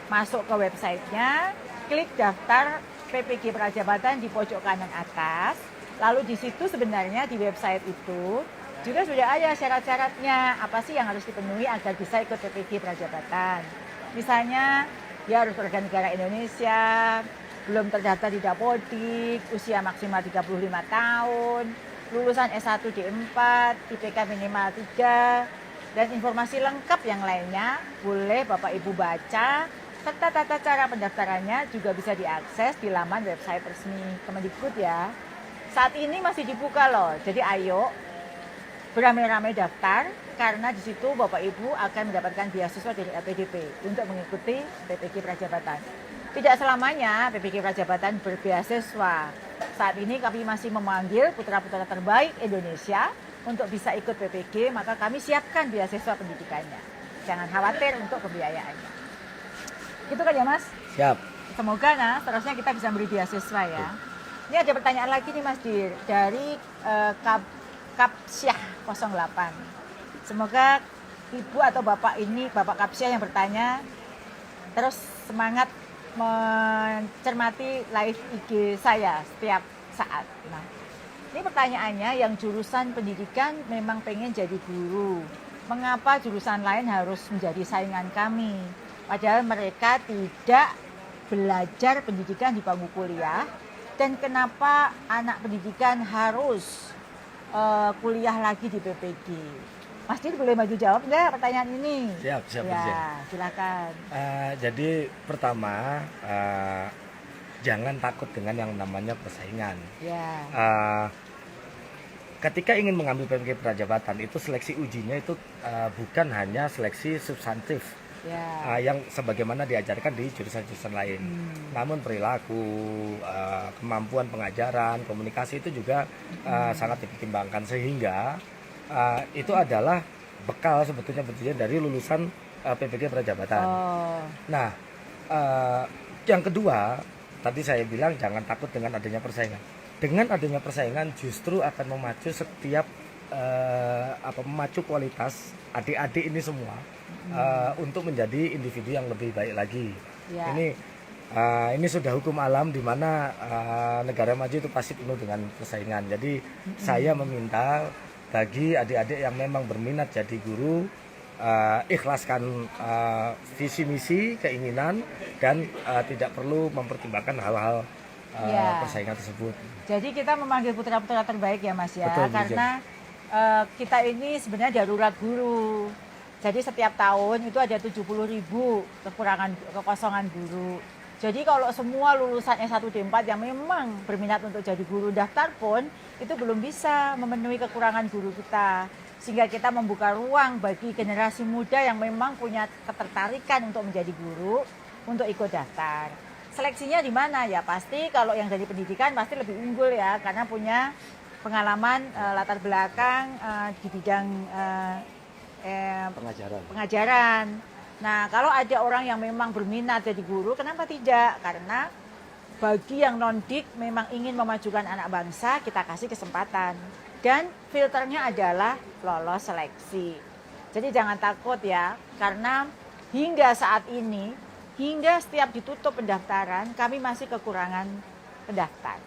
masuk ke websitenya, klik daftar PPG Prajabatan di pojok kanan atas. Lalu di situ sebenarnya di website itu juga sudah ada syarat-syaratnya apa sih yang harus dipenuhi agar bisa ikut PPG Prajabatan. Misalnya dia harus warga negara Indonesia, belum terdaftar di Dapodik, usia maksimal 35 tahun, lulusan S1 D4, IPK minimal 3, dan informasi lengkap yang lainnya boleh Bapak Ibu baca, serta tata cara pendaftarannya juga bisa diakses di laman website resmi Kemendikbud ya. Saat ini masih dibuka loh, jadi ayo beramai-ramai daftar karena di situ Bapak Ibu akan mendapatkan beasiswa dari LPDP untuk mengikuti PPG Prajabatan. Tidak selamanya PPG Prajabatan berbeasiswa. Saat ini kami masih memanggil putra-putra terbaik Indonesia untuk bisa ikut PPG, maka kami siapkan beasiswa pendidikannya. Jangan khawatir untuk pembiayaannya. Gitu kan ya Mas? Siap. Semoga seterusnya kita bisa beri beasiswa ya. Ini ada pertanyaan lagi nih Mas Dir dari Kapsyah 08. Semoga Ibu atau Bapak ini, Bapak Kapsyah yang bertanya terus semangat mencermati live IG saya setiap saat. Nah, ini pertanyaannya yang jurusan pendidikan memang pengen jadi guru. Mengapa jurusan lain harus menjadi saingan kami? Padahal mereka tidak belajar pendidikan di bangku kuliah. Dan kenapa anak pendidikan harus kuliah lagi di PPG? Mas Dir boleh maju jawab nggak pertanyaan ini? Siap, Ya, silakan. Jadi pertama, jangan takut dengan yang namanya persaingan. Ya. Ketika ingin mengambil PPG Prajabatan itu seleksi ujinya itu bukan hanya seleksi substantif yang sebagaimana diajarkan di jurusan-jurusan lain. Namun perilaku, kemampuan pengajaran, komunikasi itu juga sangat dipertimbangkan sehingga itu adalah bekal sebetulnya dari lulusan PPG Prajabatan. Nah, yang kedua tadi saya bilang jangan takut dengan adanya persaingan. Dengan adanya persaingan justru akan memacu setiap memacu kualitas adik-adik ini semua untuk menjadi individu yang lebih baik lagi. Ya. Ini sudah hukum alam di mana negara maju itu pasti penuh dengan persaingan. Jadi saya meminta bagi adik-adik yang memang berminat jadi guru, ikhlaskan visi misi, keinginan, dan tidak perlu mempertimbangkan hal-hal persaingan tersebut. Jadi kita memanggil putra-putra terbaik ya Mas ya. Betul, karena kita ini sebenarnya darurat guru. Jadi setiap tahun itu ada 70.000 kekosongan guru. Jadi kalau semua lulusan S1 D4 yang memang berminat untuk jadi guru daftar pun itu belum bisa memenuhi kekurangan guru kita. Sehingga kita membuka ruang bagi generasi muda yang memang punya ketertarikan untuk menjadi guru untuk ikut daftar. Seleksinya di mana? Ya pasti kalau yang dari pendidikan pasti lebih unggul ya karena punya pengalaman latar belakang di bidang pengajaran. Nah, kalau ada orang yang memang berminat jadi guru, kenapa tidak? Karena bagi yang non-dik memang ingin memajukan anak bangsa, kita kasih kesempatan. Dan filternya adalah lolos seleksi. Jadi jangan takut ya, karena hingga saat ini, hingga setiap ditutup pendaftaran, kami masih kekurangan pendaftar.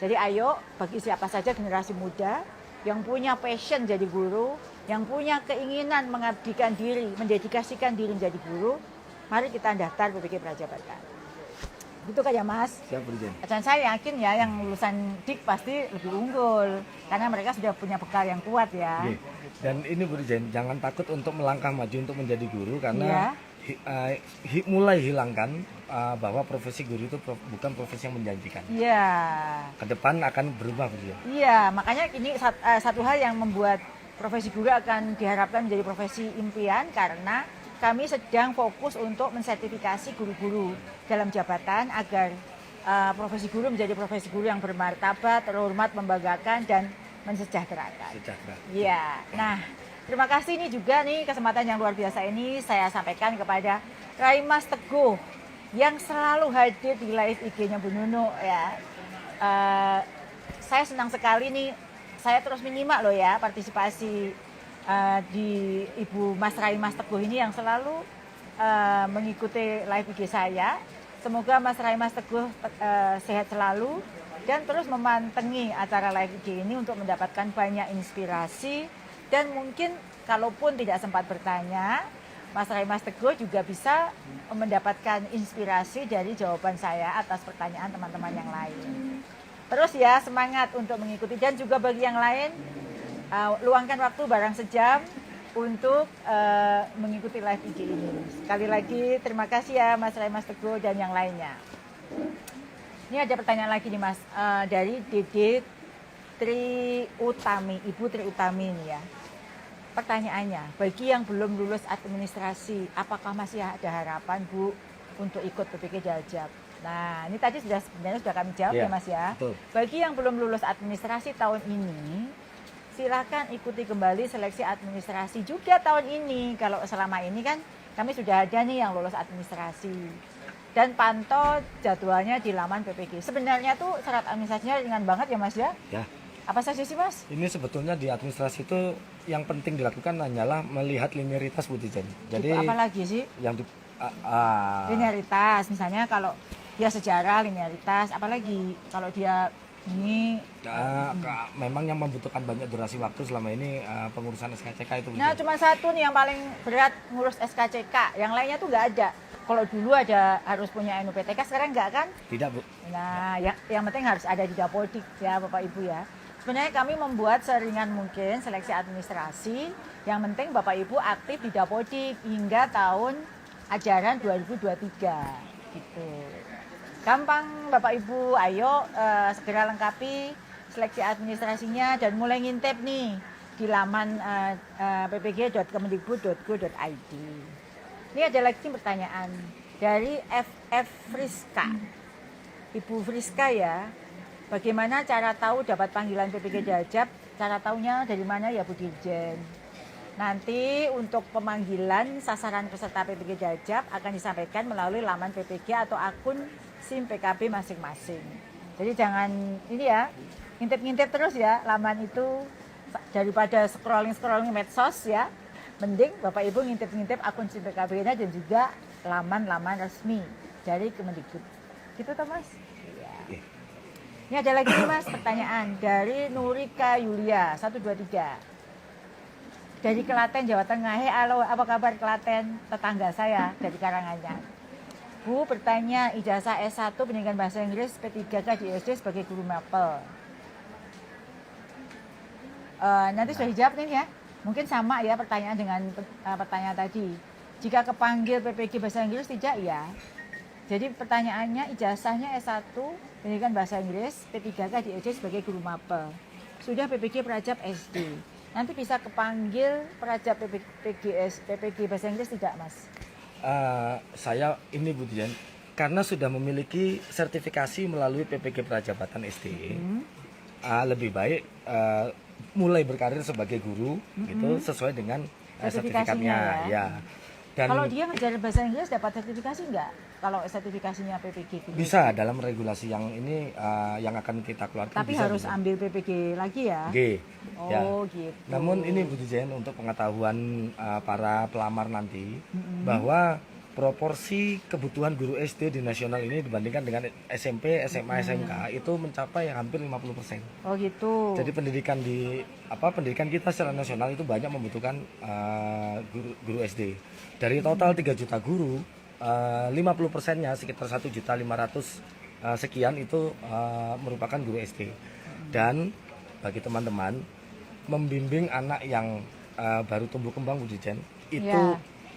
Jadi ayo, bagi siapa saja generasi muda yang punya passion jadi guru, yang punya keinginan mengabdikan diri, mendedikasikan diri menjadi guru, mari kita daftar PPG Prajabatan. Gitu kan ya Mas? Siap, Brigjen. Dan saya yakin ya yang lulusan DIK pasti lebih unggul, karena mereka sudah punya bekal yang kuat ya. Oke. Dan ini Brigjen, jangan takut untuk melangkah maju untuk menjadi guru, karena mulai hilangkan bahwa profesi guru itu bukan profesi yang menjanjikan. Iya. Ke depan akan berubah Brigjen. Iya, makanya ini satu hal yang membuat profesi guru akan diharapkan menjadi profesi impian karena kami sedang fokus untuk mensertifikasi guru-guru dalam jabatan agar profesi guru menjadi profesi guru yang bermartabat, terhormat, membanggakan, dan mensejahterakan. Iya. Nah, terima kasih nih juga nih kesempatan yang luar biasa ini saya sampaikan kepada Raimas Teguh yang selalu hadir di live IG-nya Bu Nunu ya. Saya senang sekali nih. Saya terus menyimak loh ya partisipasi di Ibu Mas Raimas Teguh ini yang selalu mengikuti live IG saya. Semoga Mas Raimas Teguh sehat selalu, dan terus memantengi acara live IG ini untuk mendapatkan banyak inspirasi. Dan mungkin kalaupun tidak sempat bertanya, Mas Ray Mas Teguh juga bisa mendapatkan inspirasi dari jawaban saya atas pertanyaan teman-teman yang lain. Terus ya, semangat untuk mengikuti, dan juga bagi yang lain luangkan waktu barang sejam untuk mengikuti live IG ini. Sekali lagi terima kasih ya Mas Ray Mas Teguh dan yang lainnya. Ini ada pertanyaan lagi nih Mas, dari Dede Tri Utami, Ibu Tri Utami ini ya. Pertanyaannya, bagi yang belum lulus administrasi, apakah masih ada harapan Bu untuk ikut PPG Jajab? Nah, ini tadi sebenarnya sudah kami jawab ya Mas ya. Betul. Bagi yang belum lulus administrasi tahun ini, silakan ikuti kembali seleksi administrasi juga tahun ini. Kalau selama ini kan kami sudah ada nih yang lulus administrasi. Dan pantau jadwalnya di laman PPG. Sebenarnya tuh syarat administrasinya ringan banget ya Mas ya? Ya. Apa saja sih Mas? Ini sebetulnya di administrasi itu yang penting dilakukan hanyalah melihat linearitas Bu Dijen. Jadi apa lagi sih? yang Linearitas, misalnya kalau dia sejarah linearitas, apalagi kalau dia ini memang yang membutuhkan banyak durasi waktu selama ini pengurusan SKCK itu. Nah, cuma satu nih yang paling berat ngurus SKCK, yang lainnya tuh nggak ada. Kalau dulu ada harus punya NUPTK, sekarang nggak kan? Tidak Bu. Nah, yang penting harus ada di Dapodik ya Bapak Ibu ya. Sebenarnya kami membuat seringan mungkin seleksi administrasi, yang penting Bapak Ibu aktif di Dapodik hingga tahun ajaran 2023 gitu. Gampang Bapak Ibu, ayo segera lengkapi seleksi administrasinya dan mulai ngintip nih di laman ppg.kemendikbud.go.id. Ini ada lagi pertanyaan dari FF Friska. Ibu Friska ya, bagaimana cara tahu dapat panggilan PPG Jajab? Cara taunya dari mana ya Bu Dirjen? Nanti untuk pemanggilan sasaran peserta PPG Jajab akan disampaikan melalui laman PPG atau akun SIM PKB masing-masing. Jadi jangan ini ya, ngintip-ngintip terus ya laman itu, daripada scrolling medsos ya. Mending Bapak Ibu ngintip-ngintip akun SIM PKB-nya dan juga laman-laman resmi dari Kemendikbud. Gitu toh Mas? Iya. Ini ada lagi nih Mas pertanyaan dari Nurika Yulia 123. Dari Klaten, Jawa Tengah. Halo, apa kabar Klaten? Tetangga saya dari Karanganyar. Bu bertanya, ijazah S1 pendidikan bahasa Inggris P3K di SD sebagai guru mapel. Nanti sudah dijawab nih ya. Mungkin sama ya pertanyaan dengan pertanyaan tadi. Jika kepanggil PPG bahasa Inggris tidak ya. Jadi pertanyaannya, ijazahnya S1 pendidikan bahasa Inggris P3K di SD sebagai guru mapel. Sudah PPG Prajab SD. Nanti bisa kepanggil Prajab PPG bahasa Inggris tidak Mas? Saya ini Bu Dian, karena sudah memiliki sertifikasi melalui PPG Prajabatan SD, lebih baik mulai berkarir sebagai guru gitu sesuai dengan sertifikatnya ya. Dan kalau dia ngajar bahasa Inggris dapat sertifikasi enggak? Kalau sertifikasinya PPG gitu? Bisa dalam regulasi yang ini yang akan kita keluarkan. Tapi bisa, harus ambil PPG lagi ya? G. Oh gitu. Namun ini Bu Dijen untuk pengetahuan para pelamar nanti bahwa proporsi kebutuhan guru SD di nasional ini dibandingkan dengan SMP, SMA, SMK itu mencapai hampir 50%. Oh gitu. Jadi pendidikan pendidikan kita secara nasional itu banyak membutuhkan guru SD. Dari total 3 juta guru, 50%-nya sekitar 1.500.000 sekian itu merupakan guru SD. Dan bagi teman-teman membimbing anak yang baru tumbuh kembang Bu Dijen itu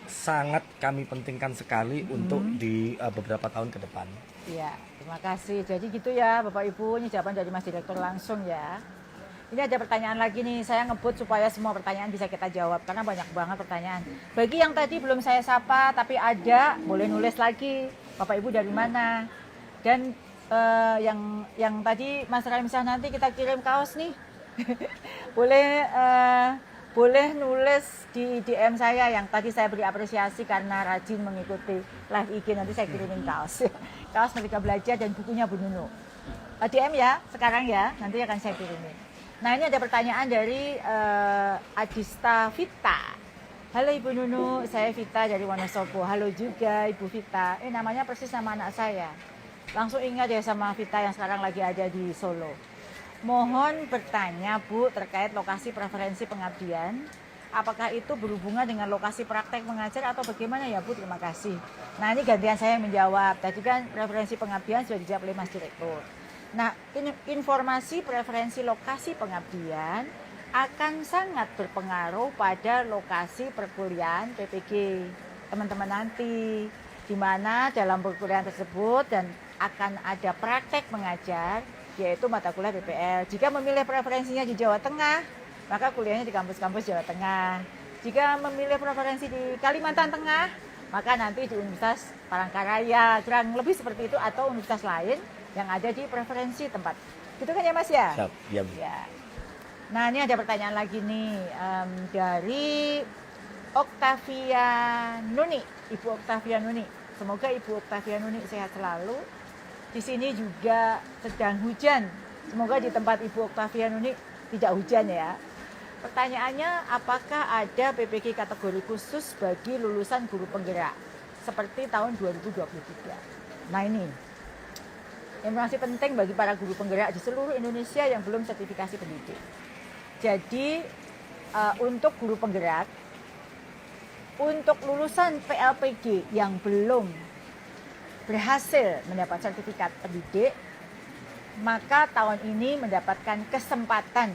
sangat kami pentingkan sekali untuk di beberapa tahun ke depan. Iya, terima kasih. Jadi gitu ya Bapak Ibu, ini jawaban dari Mas Direktur langsung ya. Ini ada pertanyaan lagi nih, saya ngebut supaya semua pertanyaan bisa kita jawab karena banyak banget pertanyaan. Bagi yang tadi belum saya sapa tapi ada, boleh nulis lagi Bapak Ibu dari mana. Dan yang tadi Mas Ramsah nanti kita kirim kaos nih. Boleh nulis di DM saya yang tadi saya beri apresiasi karena rajin mengikuti live IG, nanti saya kirimin kaos. Kaos Merdeka Belajar dan bukunya Bu Nunu. DM ya, sekarang ya, nanti akan saya kirimin. Nah ini ada pertanyaan dari Adista Vita. Halo Ibu Nunu, saya Vita dari Wonosobo. Halo juga Ibu Vita. Namanya persis nama anak saya. Langsung ingat ya sama Vita yang sekarang lagi ada di Solo. Mohon bertanya Bu terkait lokasi preferensi pengabdian. Apakah itu berhubungan dengan lokasi praktek mengajar atau bagaimana ya Bu? Terima kasih. Nah ini gantian saya yang menjawab. Tadi kan preferensi pengabdian sudah dijawab oleh Mas Direktur. Nah informasi preferensi lokasi pengabdian akan sangat berpengaruh pada lokasi perkuliahan PPG teman-teman nanti, di mana dalam perkuliahan tersebut dan akan ada praktek mengajar, yaitu mata kuliah PPL. Jika memilih preferensinya di Jawa Tengah, maka kuliahnya di kampus-kampus Jawa Tengah. Jika memilih preferensi di Kalimantan Tengah, maka nanti di Universitas Palangkaraya, kurang lebih seperti itu, atau universitas lain yang ada di preferensi tempat. Gitu kan ya Mas ya? Siap, ya. Ya. Nah ini ada pertanyaan lagi nih dari Oktavia Nuni, Ibu Oktavia Nuni. Semoga Ibu Oktavia Nuni sehat selalu. Di sini juga sedang hujan. Semoga di tempat Ibu Oktavia Nuni tidak hujan ya. Pertanyaannya, apakah ada PPG kategori khusus bagi lulusan guru penggerak seperti tahun 2023? Nah ini informasi penting bagi para guru penggerak di seluruh Indonesia yang belum sertifikasi pendidik. Jadi untuk guru penggerak, untuk lulusan PLPG yang belum berhasil mendapat sertifikat pendidik, maka tahun ini mendapatkan kesempatan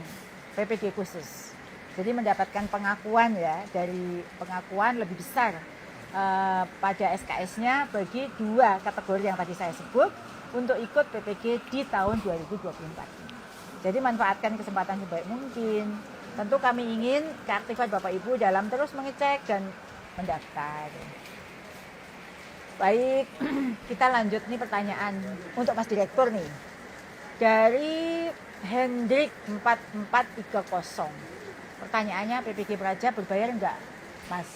PPG khusus. Jadi mendapatkan pengakuan ya, dari pengakuan lebih besar pada SKS-nya bagi 2 kategori yang tadi saya sebut untuk ikut PPG di tahun 2024. Jadi manfaatkan kesempatan sebaik mungkin. Tentu kami ingin keaktifan Bapak Ibu dalam terus mengecek dan mendaftar. Baik, kita lanjut nih pertanyaan untuk Mas Direktur nih. Dari Hendrik 4430. Pertanyaannya, PPG Praja berbayar enggak, Mas?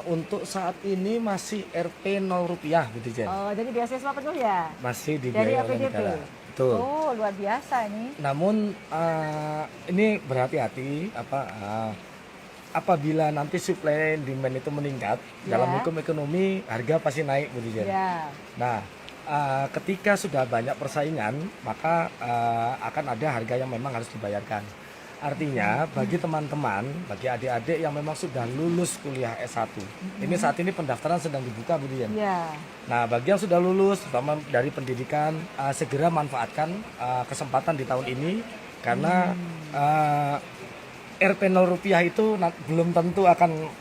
Untuk saat ini masih Rp 0 gitu Jen. Oh, jadi beasiswa penuh ya? Masih Dari dibiayai oleh APDP. negara. Betul. Oh, luar biasa ini. Namun ini berhati-hati apabila nanti supply and demand itu meningkat, Ya. dalam hukum ekonomi harga pasti naik Bu Dijen. Ya. Nah, ketika sudah banyak persaingan, maka akan ada harga yang memang harus dibayarkan. Artinya bagi teman-teman, bagi adik-adik yang memang sudah lulus kuliah S1, ini saat ini pendaftaran sedang dibuka Bu Dijen. Ya. Nah, bagi yang sudah lulus, terutama dari pendidikan, segera manfaatkan kesempatan di tahun ini, karena Rp 0 itu belum tentu akan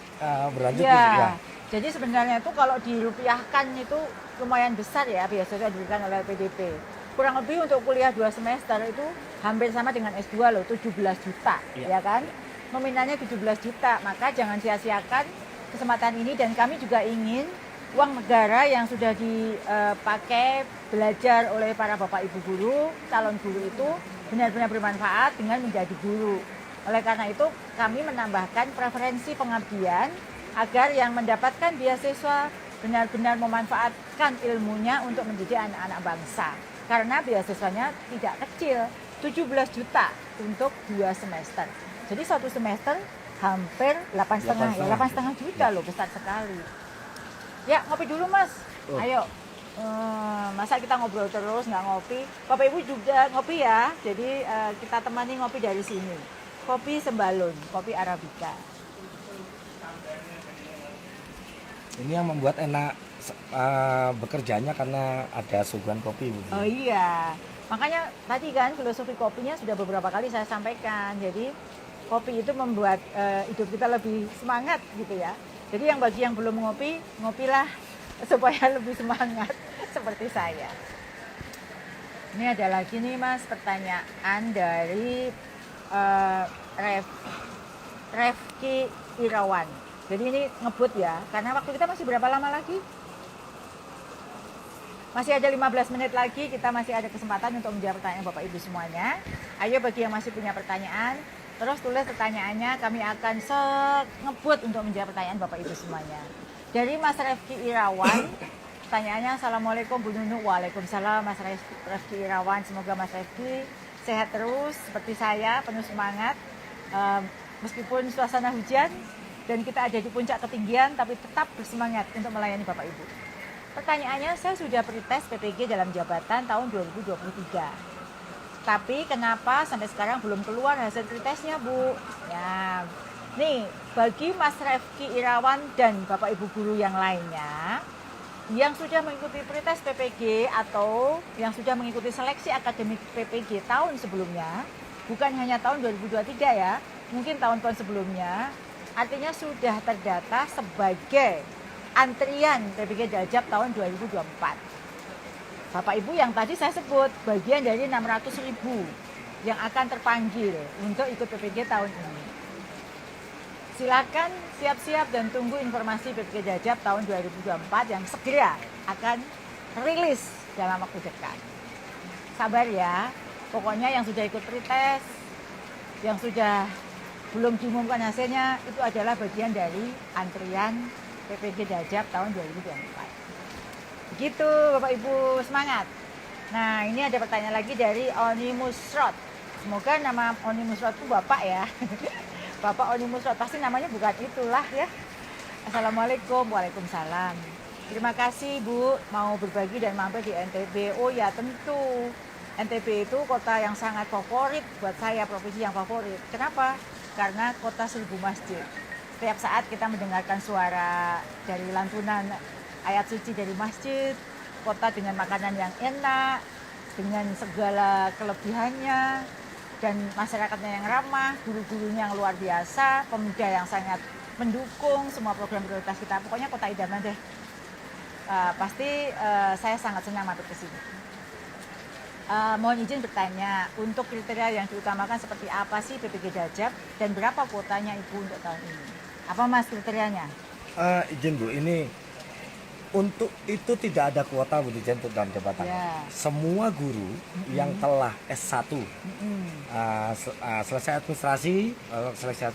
berlanjut. Ya. Jadi sebenarnya itu kalau dirupiahkan itu lumayan besar ya, biasanya diberikan oleh PDP. Kurang lebih untuk kuliah 2 semester itu hampir sama dengan S2 loh, 17 juta, ya kan? Nominalnya 17 juta, maka jangan sia-siakan kesempatan ini. Dan kami juga ingin uang negara yang sudah dipakai belajar oleh para bapak ibu guru, calon guru itu benar-benar bermanfaat dengan menjadi guru. Oleh karena itu kami menambahkan preferensi pengabdian agar yang mendapatkan beasiswa benar-benar memanfaatkan ilmunya untuk mendidik anak-anak bangsa. Karena beasiswanya tidak kecil, 17 juta untuk 2 semester. Jadi 1 semester hampir 8,5 ya, 8,5 juta loh, besar sekali. Ya, ngopi dulu Mas. Ayo. Masa kita ngobrol terus nggak ngopi? Bapak Ibu juga ngopi ya. Jadi kita temani ngopi dari sini. Kopi Sembalun, kopi Arabica. Ini yang membuat enak bekerjanya karena ada suguhan kopi. Oh iya, makanya tadi kan filosofi kopinya sudah beberapa kali saya sampaikan. Jadi kopi itu membuat hidup kita lebih semangat gitu ya. Jadi yang bagi yang belum ngopi, ngopilah supaya lebih semangat seperti saya. Ini ada lagi nih Mas pertanyaan dari Refki Irawan. Jadi ini ngebut ya, karena waktu kita masih berapa lama lagi? Masih ada 15 menit lagi, kita masih ada kesempatan untuk menjawab pertanyaan Bapak Ibu semuanya. Ayo bagi yang masih punya pertanyaan, terus tulis pertanyaannya, kami akan ngebut untuk menjawab pertanyaan Bapak Ibu semuanya. Dari Mas Refki Irawan, pertanyaannya, Assalamualaikum Bu Nunu. Waalaikumsalam Mas Refki Irawan, semoga Mas Refki sehat terus seperti saya, penuh semangat meskipun suasana hujan dan kita ada di puncak ketinggian, tapi tetap bersemangat untuk melayani Bapak Ibu. Pertanyaannya, saya sudah pretest PPG dalam jabatan tahun 2023. Tapi kenapa sampai sekarang belum keluar hasil pretestnya, Bu? Ya, nih, bagi Mas Refki Irawan dan Bapak Ibu guru yang lainnya yang sudah mengikuti pretest PPG atau yang sudah mengikuti seleksi akademik PPG tahun sebelumnya, bukan hanya tahun 2023 ya, mungkin tahun-tahun sebelumnya, artinya sudah terdata sebagai antrian PPG Dajab tahun 2024. Bapak Ibu yang tadi saya sebut bagian dari 600.000 yang akan terpanggil untuk ikut PPG tahun ini. Silakan siap-siap dan tunggu informasi PPG Dajab tahun 2024 yang segera akan rilis dalam waktu dekat. Sabar ya, pokoknya yang sudah ikut pretest, yang sudah belum diumumkan hasilnya, itu adalah bagian dari antrian PPG Dajab tahun 2024. Begitu Bapak Ibu, semangat. Nah, ini ada pertanyaan lagi dari Onimus Rod. Semoga nama Onimus Rod itu Bapak ya. Bapak Onimus Rod, pasti namanya bukan itulah ya. Assalamualaikum. Waalaikumsalam. Terima kasih Bu, mau berbagi dan mampir di NTB. Oh ya tentu, NTB itu kota yang sangat favorit buat saya, provinsi yang favorit. Kenapa? Karena kota 1000 masjid. Setiap saat kita mendengarkan suara dari lantunan ayat suci dari masjid, kota dengan makanan yang enak, dengan segala kelebihannya, dan masyarakatnya yang ramah, guru-gurunya yang luar biasa, pemuda yang sangat mendukung semua program prioritas kita. Pokoknya kota idaman deh. Pasti saya sangat senang mampir ke sini. Mohon izin bertanya, untuk kriteria yang diutamakan seperti apa sih PPG Dajab dan berapa kuotanya Ibu untuk tahun ini? Apa Mas kriterianya? Izin Bu, ini untuk itu tidak ada kuota Bu Dirjen untuk dalam jabatan. Ya. Semua guru yang telah S1 selesai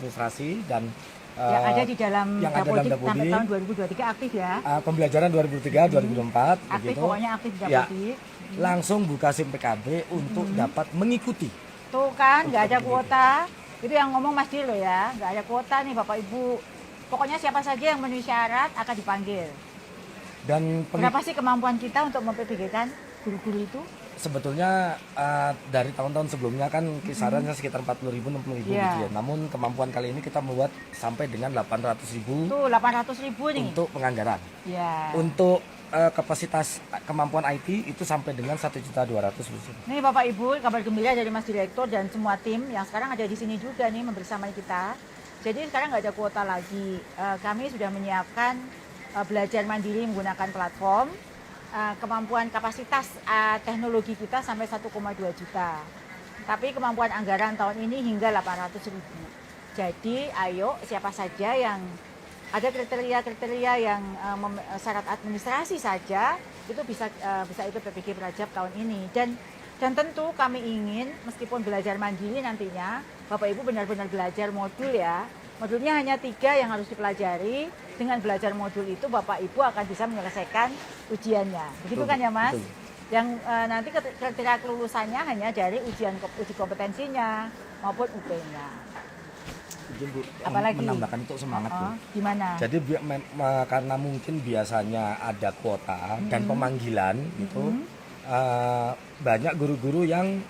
administrasi dan yang ada di dalam yang ada dalam Dapodik sampai Dapodik, tahun 2023 aktif ya. Pembelajaran 2003-2024 Aktif begitu. pokoknya aktif di Ya, Dapodik. langsung buka SIM PKB untuk dapat mengikuti. Tuh kan, nggak ada kuota. Itu yang ngomong Mas Dir loh ya, nggak ada kuota nih Bapak Ibu. Pokoknya siapa saja yang memenuhi syarat akan dipanggil. Dan Berapa sih kemampuan kita untuk mempertigakan guru-guru itu? sebetulnya dari tahun-tahun sebelumnya kan kisarannya sekitar 40.000 60.000 Iya. gitu ya. Namun kemampuan kali ini kita membuat sampai dengan 800.000 Tuh 800.000 nih. untuk penganggaran. Ya. Untuk kapasitas kemampuan IT itu sampai dengan 1.200.000. Nih Bapak Ibu, kabar gembira dari Mas Direktur dan semua tim yang sekarang ada di sini juga nih membersamai kita. Jadi sekarang nggak ada kuota lagi. Kami sudah menyiapkan belajar mandiri menggunakan platform. Kemampuan kapasitas teknologi kita sampai 1,2 juta. Tapi kemampuan anggaran tahun ini hingga 800.000. Jadi ayo siapa saja yang ada kriteria-kriteria yang syarat administrasi saja itu bisa ikut PPG Prajab tahun ini dan tentu kami ingin meskipun belajar mandiri nantinya Bapak Ibu benar-benar belajar modul ya. Modulnya hanya 3 yang harus dipelajari. Dengan belajar modul itu Bapak Ibu akan bisa menyelesaikan ujiannya. Begitu kan ya Mas? Betul. Yang nanti kriteria kelulusannya hanya dari uji kompetensinya maupun UP-nya. Izin Bu, Apalagi? menambahkan untuk semangat Bu. Gimana? Jadi karena mungkin biasanya ada kuota dan pemanggilan itu banyak guru-guru yang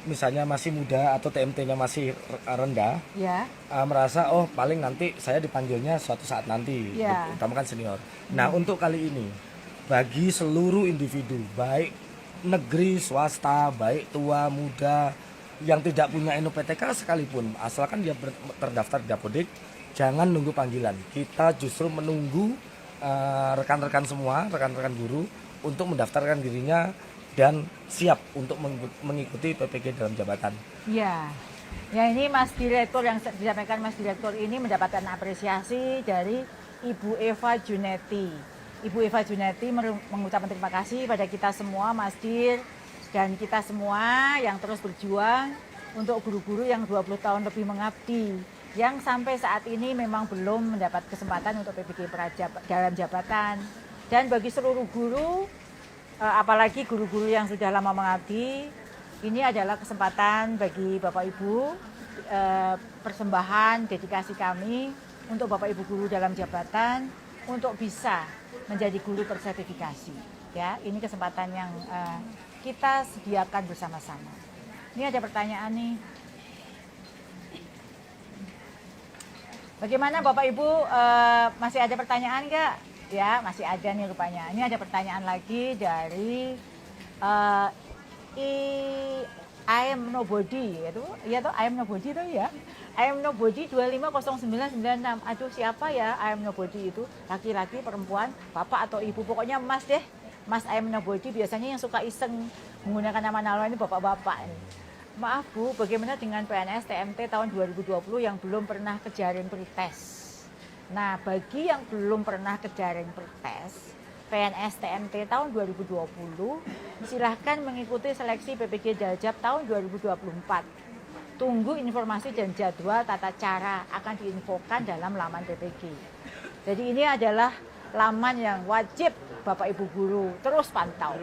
misalnya masih muda atau TMT-nya masih rendah, Ya. merasa oh paling nanti saya dipanggilnya suatu saat nanti, Ya. utama kan senior. Nah untuk kali ini bagi seluruh individu baik negeri swasta baik tua muda yang tidak punya NUPTK sekalipun, asalkan dia terdaftar di Dapodik, jangan nunggu panggilan. Kita justru menunggu rekan-rekan semua, rekan-rekan guru untuk mendaftarkan dirinya dan siap untuk mengikuti PPG dalam jabatan. Ya. Ya ini Mas Direktur yang disampaikan Mas Direktur ini mendapatkan apresiasi dari Ibu Eva Junetti. Ibu Eva Junetti mengucapkan terima kasih pada kita semua Mas Dir dan kita semua yang terus berjuang untuk guru-guru yang 20 tahun lebih mengabdi yang sampai saat ini memang belum mendapat kesempatan untuk PPG Prajab dalam jabatan. Dan bagi seluruh guru, apalagi guru-guru yang sudah lama mengabdi, ini adalah kesempatan bagi Bapak Ibu, persembahan dedikasi kami untuk Bapak Ibu guru dalam jabatan untuk bisa menjadi guru bersertifikasi. Ya, ini kesempatan yang kita sediakan bersama-sama. Ini ada pertanyaan nih. Bagaimana Bapak Ibu, masih ada pertanyaan nggak? Ya, masih ada nih rupanya. Ini ada pertanyaan lagi dari I am nobody, itu ya tuh I am nobody tuh ya. I am nobody 250996. Aduh, siapa ya I am nobody itu? Laki-laki, perempuan, bapak atau ibu? Pokoknya Mas deh. Mas I am nobody biasanya yang suka iseng menggunakan nama ini bapak-bapak nih. Maaf Bu, bagaimana dengan PNS TMT tahun 2020 yang belum pernah ke jaring pretest? Nah, bagi yang belum pernah ke jaring pretest, PNS TMT tahun 2020, silahkan mengikuti seleksi PPG Daljab tahun 2024. Tunggu informasi dan jadwal tata cara akan diinfokan dalam laman PPG. Jadi ini adalah laman yang wajib Bapak Ibu guru terus pantau.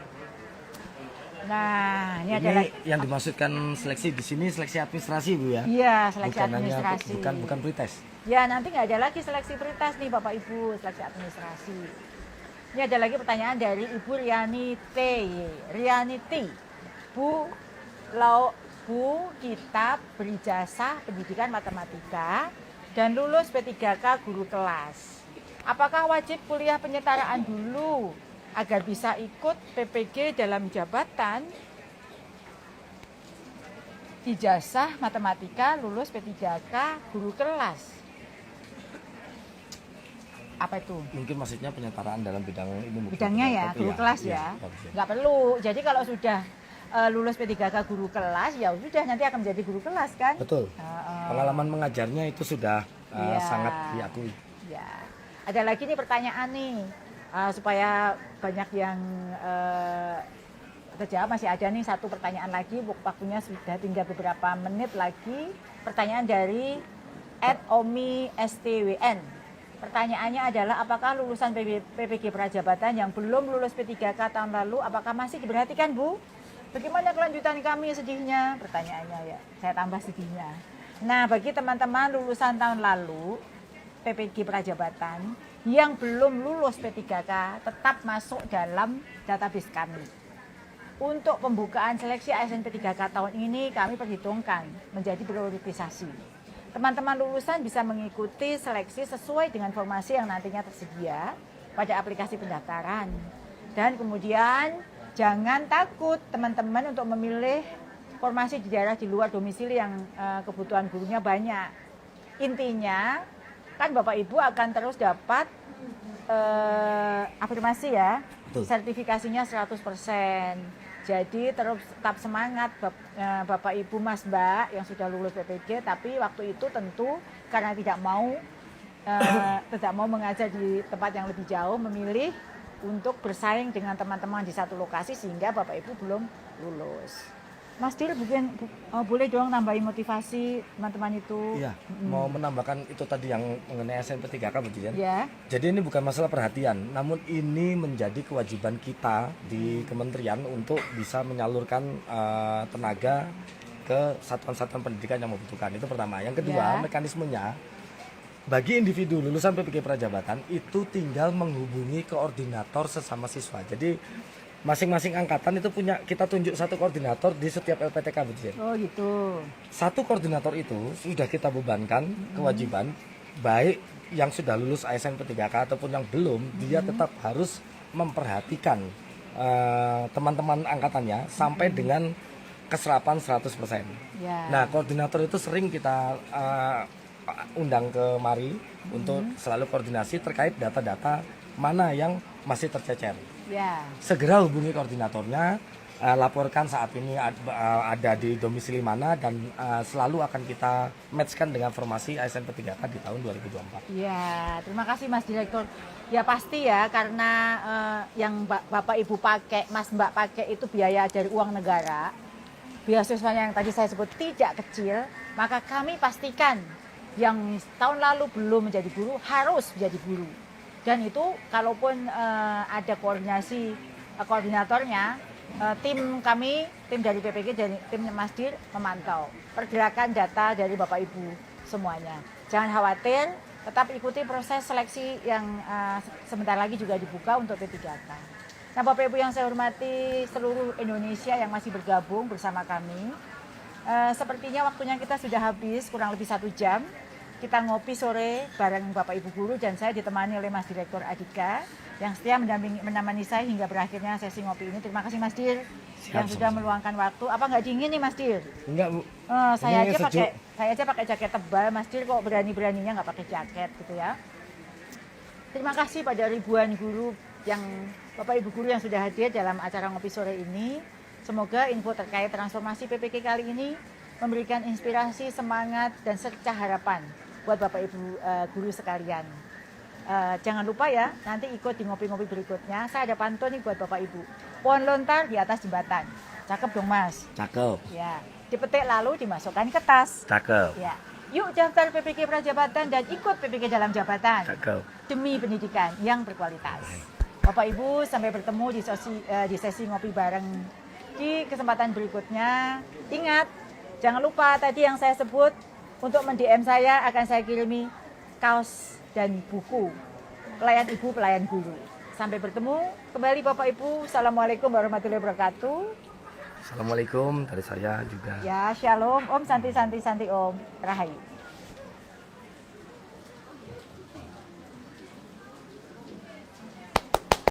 Nah, ini adalah yang dimaksudkan seleksi di sini seleksi administrasi Bu ya. Iya, seleksi bukan administrasi. Bukan pretest. Ya, nanti nggak ada lagi seleksi pretest nih Bapak Ibu, seleksi administrasi. Ini ada lagi pertanyaan dari Ibu Riani T. Bu, kita berijazah pendidikan matematika dan lulus P3K guru kelas. Apakah wajib kuliah penyetaraan dulu agar bisa ikut PPG dalam jabatan? Ijazah matematika lulus P3K guru kelas. Apa itu? Mungkin maksudnya penyetaraan dalam bidang ini. Bidangnya ya, guru kelas ya. Nggak perlu. Jadi kalau sudah lulus P3K guru kelas, ya sudah nanti akan menjadi guru kelas kan? Betul. Pengalaman mengajarnya itu sudah sangat diakui. Ya. Ada lagi nih pertanyaan nih, supaya banyak yang terjawab. Masih ada nih satu pertanyaan lagi, waktunya sudah tinggal beberapa menit lagi. Pertanyaan dari @omi_stwn. Pertanyaannya adalah apakah lulusan PPG Prajabatan yang belum lulus P3K tahun lalu apakah masih diperhatikan Bu? Bagaimana kelanjutan kami sedihnya? Pertanyaannya ya, saya tambah sedihnya. Nah, bagi teman-teman lulusan tahun lalu PPG Prajabatan yang belum lulus P3K tetap masuk dalam database kami. Untuk pembukaan seleksi ASN P3K tahun ini kami perhitungkan menjadi prioritisasi. Teman-teman lulusan bisa mengikuti seleksi sesuai dengan formasi yang nantinya tersedia pada aplikasi pendaftaran. Dan kemudian jangan takut teman-teman untuk memilih formasi di daerah di luar domisili yang kebutuhan gurunya banyak. Intinya kan Bapak Ibu akan terus dapat afirmasi ya, sertifikasinya 100%. Jadi tetap semangat Bapak Ibu Mas Mbak yang sudah lulus PPG, tapi waktu itu tentu karena tidak mau mengajar di tempat yang lebih jauh, memilih untuk bersaing dengan teman-teman di satu lokasi sehingga Bapak Ibu belum lulus. Mas Dir, boleh dong nambahin motivasi teman-teman itu? Iya, mau menambahkan itu tadi yang mengenai SNP3K begitu ya. Jadi ini bukan masalah perhatian, namun ini menjadi kewajiban kita di kementerian untuk bisa menyalurkan tenaga ke satuan-satuan pendidikan yang membutuhkan. Itu pertama. Yang kedua, mekanismenya bagi individu lulusan PPG Prajabatan itu tinggal menghubungi koordinator sesama siswa. Jadi masing-masing angkatan itu kita tunjuk satu koordinator di setiap LPTK betul. Oh gitu. Satu koordinator itu sudah kita bebankan kewajiban baik yang sudah lulus ASN P3K ataupun yang belum, dia tetap harus memperhatikan teman-teman angkatannya sampai dengan keserapan 100%. Ya. Nah, koordinator itu sering kita undang kemari untuk selalu koordinasi terkait data-data mana yang masih tercecer. Ya. Segera hubungi koordinatornya, laporkan saat ini ada di domisili mana dan selalu akan kita matchkan dengan formasi ASN P3K di tahun 2024. Ya, terima kasih Mas Direktur. Ya pasti ya, karena yang Bapak Ibu pakai, Mas Mbak pakai itu biaya dari uang negara. Beasiswanya yang tadi saya sebut tidak kecil, maka kami pastikan yang tahun lalu belum menjadi guru harus menjadi guru. Dan itu kalaupun ada koordinatornya, tim kami, tim dari PPG dan tim Mas Dir memantau pergerakan data dari Bapak Ibu semuanya. Jangan khawatir, tetap ikuti proses seleksi yang sebentar lagi juga dibuka untuk P3K. Nah, Bapak Ibu yang saya hormati, seluruh Indonesia yang masih bergabung bersama kami, sepertinya waktunya kita sudah habis, kurang lebih 1 jam. Kita ngopi sore bareng Bapak Ibu guru dan saya ditemani oleh Mas Direktur Adika yang setia menemani saya hingga berakhirnya sesi ngopi ini. Terima kasih Mas Dir yang sudah meluangkan waktu. Apa nggak dingin nih Mas Dir? Enggak, Bu. Saya Ini aja pakai jaket tebal, Mas Dir kok berani-beraninya nggak pakai jaket gitu ya. Terima kasih pada ribuan guru yang Bapak Ibu guru yang sudah hadir dalam acara ngopi sore ini. Semoga info terkait transformasi PPK kali ini memberikan inspirasi, semangat, dan cercah harapan buat Bapak Ibu guru sekalian. Jangan lupa ya, nanti ikut di ngopi-ngopi berikutnya. Saya ada pantun nih buat Bapak Ibu. Pohon lontar di atas jembatan. Cakep dong Mas? Cakep. Ya. Dipetik lalu dimasukkan ke tas. Cakep. Ya. Yuk daftar PPK Prajabatan dan ikut PPK dalam jabatan. Cakep. Demi pendidikan yang berkualitas. Bapak Ibu, sampai bertemu di sesi ngopi bareng di kesempatan berikutnya. Ingat, jangan lupa tadi yang saya sebut, untuk mend-DM saya akan saya kirimi kaos dan buku Pelayan Ibu, Pelayan Guru. Sampai bertemu kembali Bapak Ibu. Assalamualaikum warahmatullahi wabarakatuh. Assalamualaikum dari saya juga. Ya, shalom. Om Santi Santi Santi Om. Rahayu.